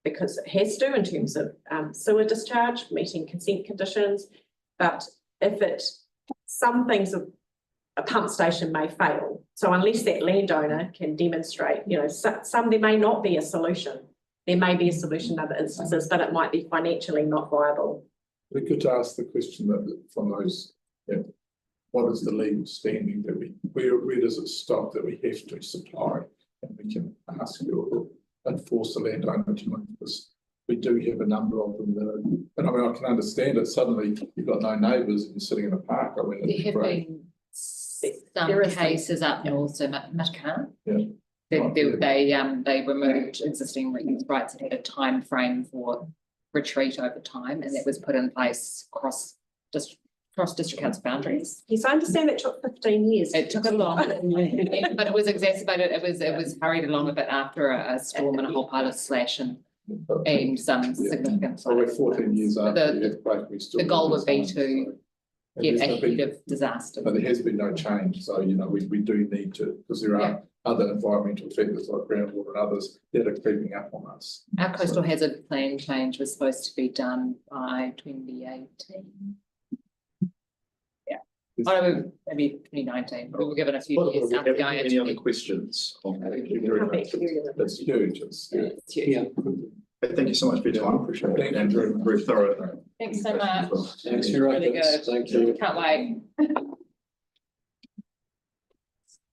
because it has to in terms of sewer discharge, meeting consent conditions. But if it, some things, a pump station may fail. So unless that landowner can demonstrate, you know, some there may not be a solution. There may be a solution in other instances, but it might be financially not viable. We could ask the question that from those, what is the legal standing that where does it stop that we have to supply? And we can ask you or enforce the landowner to make this. We do have a number of them that are, and I mean, I can understand it. Suddenly you've got no neighbours and you're sitting in a park. I mean, There have been some cases up north, so Matakana. Yeah. They removed existing rights and had a time frame for retreat over time, and that was put in place across district council boundaries. Yes, I understand that took 15 years. It took a long, but it was exacerbated. It was hurried along a bit after a storm and a whole pile of slash and some significant. So we're 14 years after the earthquake. We still the goal would be to get ahead of disaster. But there has been no change. So, you know, we do need to, because there are other environmental factors like groundwater and others that are creeping up on us. Our coastal hazard plan change was supposed to be done by 2018. Yeah. Oh, maybe 2019. We were given a few years. Any other questions? That's huge. It's huge. It's huge. Thank you so much for your time. Appreciate it. And very thorough. Thanks so much. Thanks for your Really efforts. good. Thank you. Can't wait.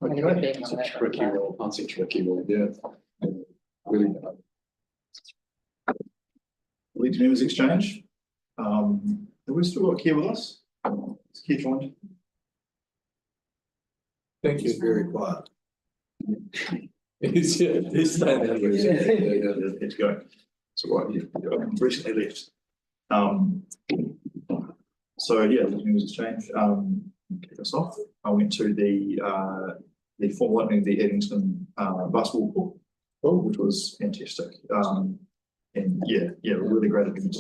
It's a tricky role. That's a tricky role. Yeah. Really. Lead members exchange. Have we still got Keir with us? Is Keir joined? Thank you. Very quiet. He's staying there. Let's go. So right, you recently left. So yeah, lead members exchange. Kick us off. I went to the formal opening of the Eddington basketball court, which was fantastic. And really great event.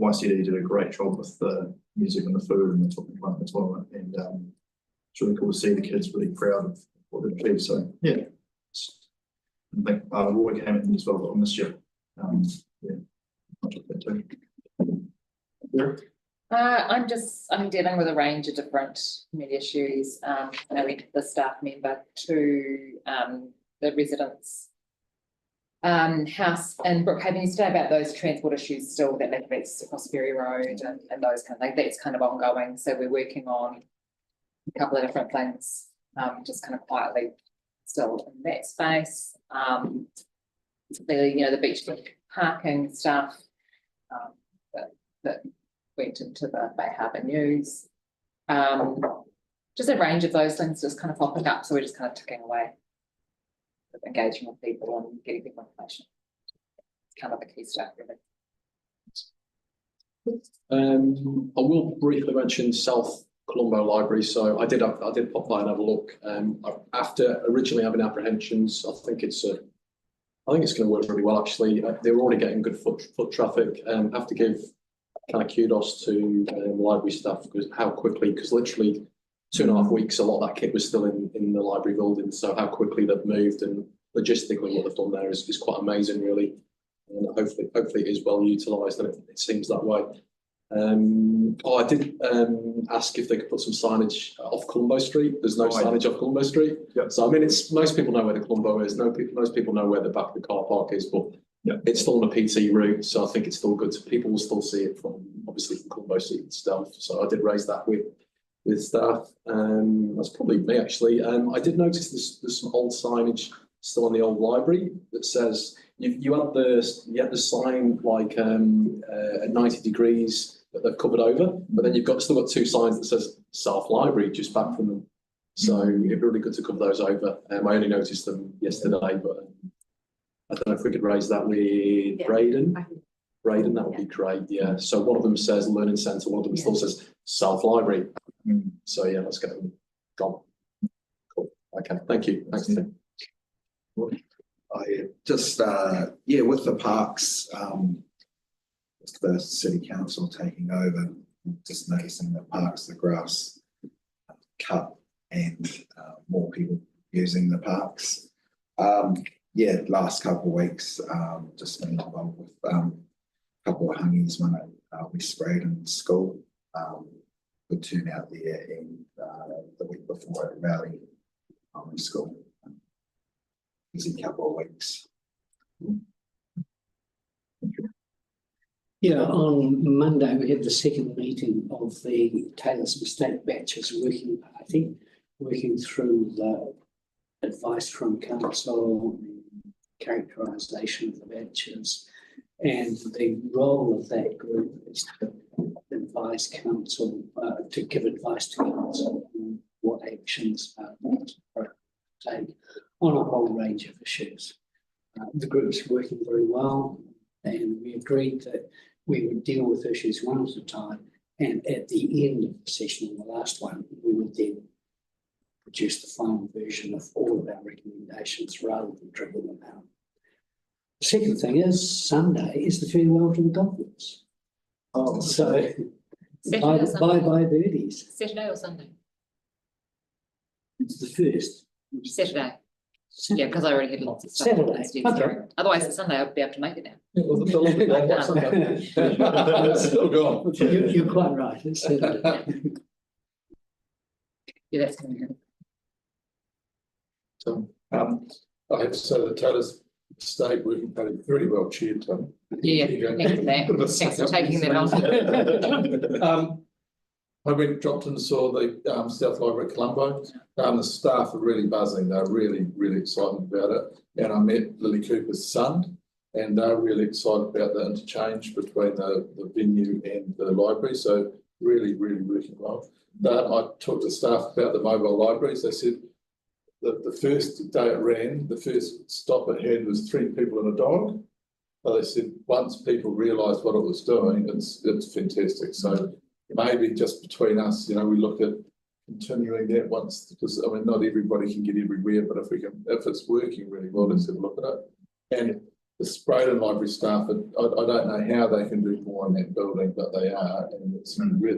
YCD did a great job with the music and the food and the tournament, and it's really cool to see the kids really proud of what they've achieved. So yeah, I think Roy came in as well, but I missed you. I'll take that too. Yeah. I'm dealing with a range of different community issues. I went to the staff member to the residents house in Brookhaven yesterday about those transport issues still that lives across Ferry Road and those kind of things. That's kind of ongoing. So we're working on a couple of different things, just kind of quietly still in that space. The beach parking stuff that went into the Bay Harbour News. Just a range of those things just kind of popping up. So we're just kind of ticking away, engaging with people and getting people information. It's kind of the key stuff, really. I will briefly mention South Colombo Library. So I did pop by and have a look. After originally having apprehensions, I think it's going to work really well. Actually, they were already getting good foot traffic. I have to give kind of kudos to library staff because how quickly, because literally 2.5 weeks, a lot of that kit was still in the library building. So how quickly they've moved and logistically what they've done there is quite amazing, really. And hopefully it is well utilised, and it seems that way. I did ask if they could put some signage off Colombo Street. There's no signage off Colombo Street. Yep. So I mean, most people know where the Colombo is. Most people know where the back of the car park is, but it's still on a PT route. So I think it's still good. People will still see it from Colombo Street itself. So I did raise that with staff. That's probably me actually. I did notice there's some old signage still on the old library that says you had the sign like at 90 degrees that they've covered over, but then you've still got two signs that says South Library just back from them. So it'd be really good to cover those over. I only noticed them yesterday, but I don't know if we could raise that with Yeah. Braden. I can- Braden, that would be great, yeah. So one of them says learning centre, one of them still says self-library. So yeah, let's get them gone. Cool, okay, thank you, thanks Tim. I just, yeah, with the parks, with the city council taking over, just noticing the parks, the grass cut and more people using the parks. Yeah, last couple of weeks, just been involved with a couple of hungies when we sprayed in school. Good turnout there, and the week before at Valley Primary School. Busy couple of weeks. Yeah, on Monday, we had the second meeting of the Taylor's Mistake batches working through the advice from council, characterisation of the batches, and the role of that group is to advise council, to give advice to council on what actions are take on a whole range of issues. The group's working very well, and we agreed that we would deal with issues one at a time, and at the end of the session, the last one, we would then produce the final version of all of our recommendations rather than dribble them out. The second thing is Sunday is the farewell to the golfers. Oh, So Saturday or Sunday? bye birdies. Saturday or Sunday? It's the first. Saturday. Yeah, because I already had lots of stuff. Saturday, to do okay. tomorrow. Otherwise, it's Sunday, I'd be able to make it now. It's still gone. You're quite right. It's Saturday. Yeah, that's coming in. So, I have to say the Taylor's Estate working party very well chaired, Tom. Yeah, thanks for that. Thanks for taking that on. I went, dropped and saw the South Library at Colombo. The staff are really buzzing. They're really, really excited about it. And I met Lily Cooper's son, and they're really excited about the interchange between the venue and the library. So really, really working well. I talked to staff about the mobile libraries. They said that the first day it ran, the first stop it had was 3 people and a dog. But they said once people realised what it was doing, it's fantastic. So maybe just between us, we look at continuing that once, because I mean, not everybody can get everywhere, but if it's working really well, let's have a look at it. And the Spreydon Library staff, I don't know how they can do more in that building, but they are, and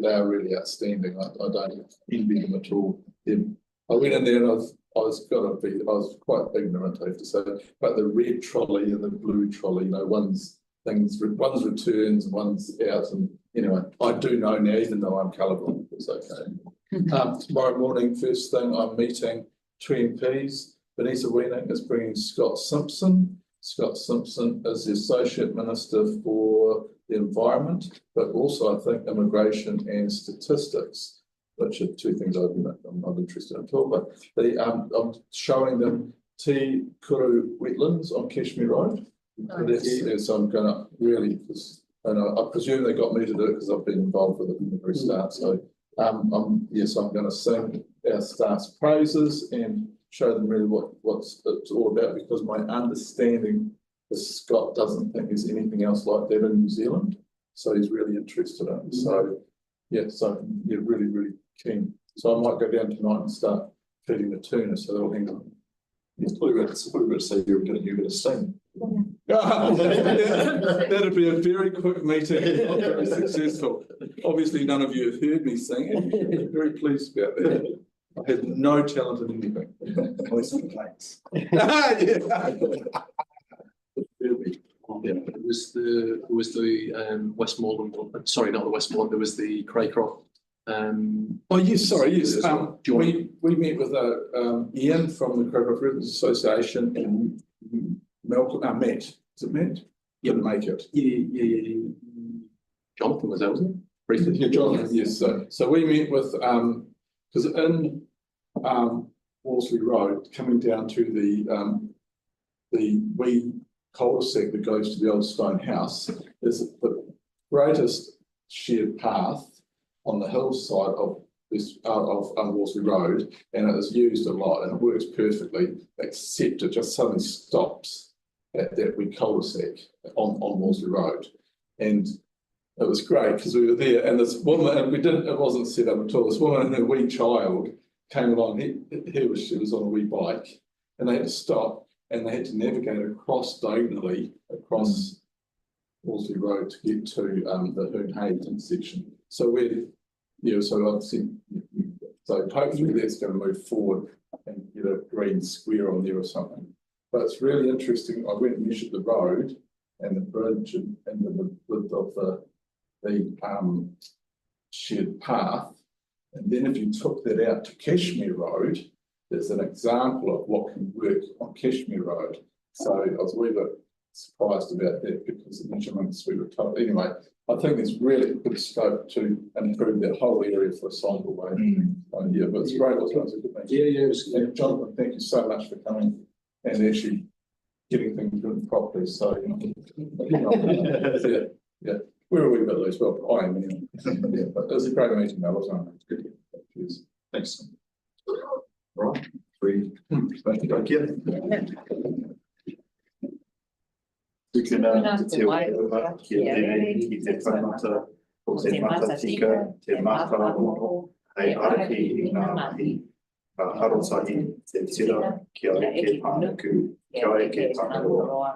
they are really outstanding. I don't envy them at all. I went in there and I was quite ignorant, I have to say, but the red trolley and the blue trolley, one's returns, one's out, and anyway, I do know now, even though I'm colourblind, it's okay. Tomorrow morning, first thing, I'm meeting 2 MPs. Vanessa Weening is bringing Scott Simpson. Scott Simpson is the Associate Minister for the Environment, but also I think Immigration and Statistics, which are 2 things I'm not interested in at all, but I'm showing them Te Kuru wetlands on Cashmere Road. Nice. So I'm going to really, and I presume they got me to do it because I've been involved with it from the very start. So I'm going to sing our staff's praises and show them really what it's all about, because my understanding is Scott doesn't think there's anything else like that in New Zealand. So he's really interested in it. So really, really keen. So I might go down tonight and start feeding the tuna, so they'll hang on. Yes, we were going to say you're going to sing. That'd be a very quick meeting, not very successful. Obviously, none of you have heard me sing, and I'm very pleased about that. I have no talent in anything. Voice complaints. Yeah, it was the Westmoreland one. Sorry, not the Westmoreland. There was the Craycroft. Oh yes, sorry, yes. We met with Ian from the Craycroft Residents Association and Malcolm. Matt. Is it Matt? Didn't make it. Yeah. Jonathan was that, wasn't it? Briefly. Yeah, Jonathan. Yes. So we met with because in Worsley Road, coming down to the wee cul-de-sac that goes to the old stone house, is the greatest shared path on the hillside of this of Worsley Road, and it is used a lot and it works perfectly, except it just suddenly stops at that wee cul-de-sac on Wolseley Road. And it was great because we were there and this woman, and it wasn't set up at all, this woman and her wee child came along, she was on a wee bike, and they had to stop and they had to navigate diagonally across Wolseley Road to get to the Hoon Hayes intersection. So so I've seen, so hopefully that's going to move forward and get a green square on there or something. But it's really interesting. I went and measured the road and the bridge and the width of the shared path. And then if you took that out to Cashmere Road, there's an example of what can work on Cashmere Road. So I was a wee bit surprised about that because the measurements we were told. Anyway, I think there's really good scope to improve that whole area for a cycleway. Yeah, but it's great. It was a good thing. Yeah, it was. And Jonathan, thank you so much for coming and actually getting things done properly. So, yeah, we're a wee bit loose. Well, I am anyway. Yeah, but it was a great meeting, though, wasn't it? Good. Cheers. Thanks. Right, thank you. Te wharewa, kia te rei, ki te whaimata, o te mata tika, te mata roho, hei araki I ngā mahi, ka harotahi te tira, kia eke pānaku, kia eke pānaroa.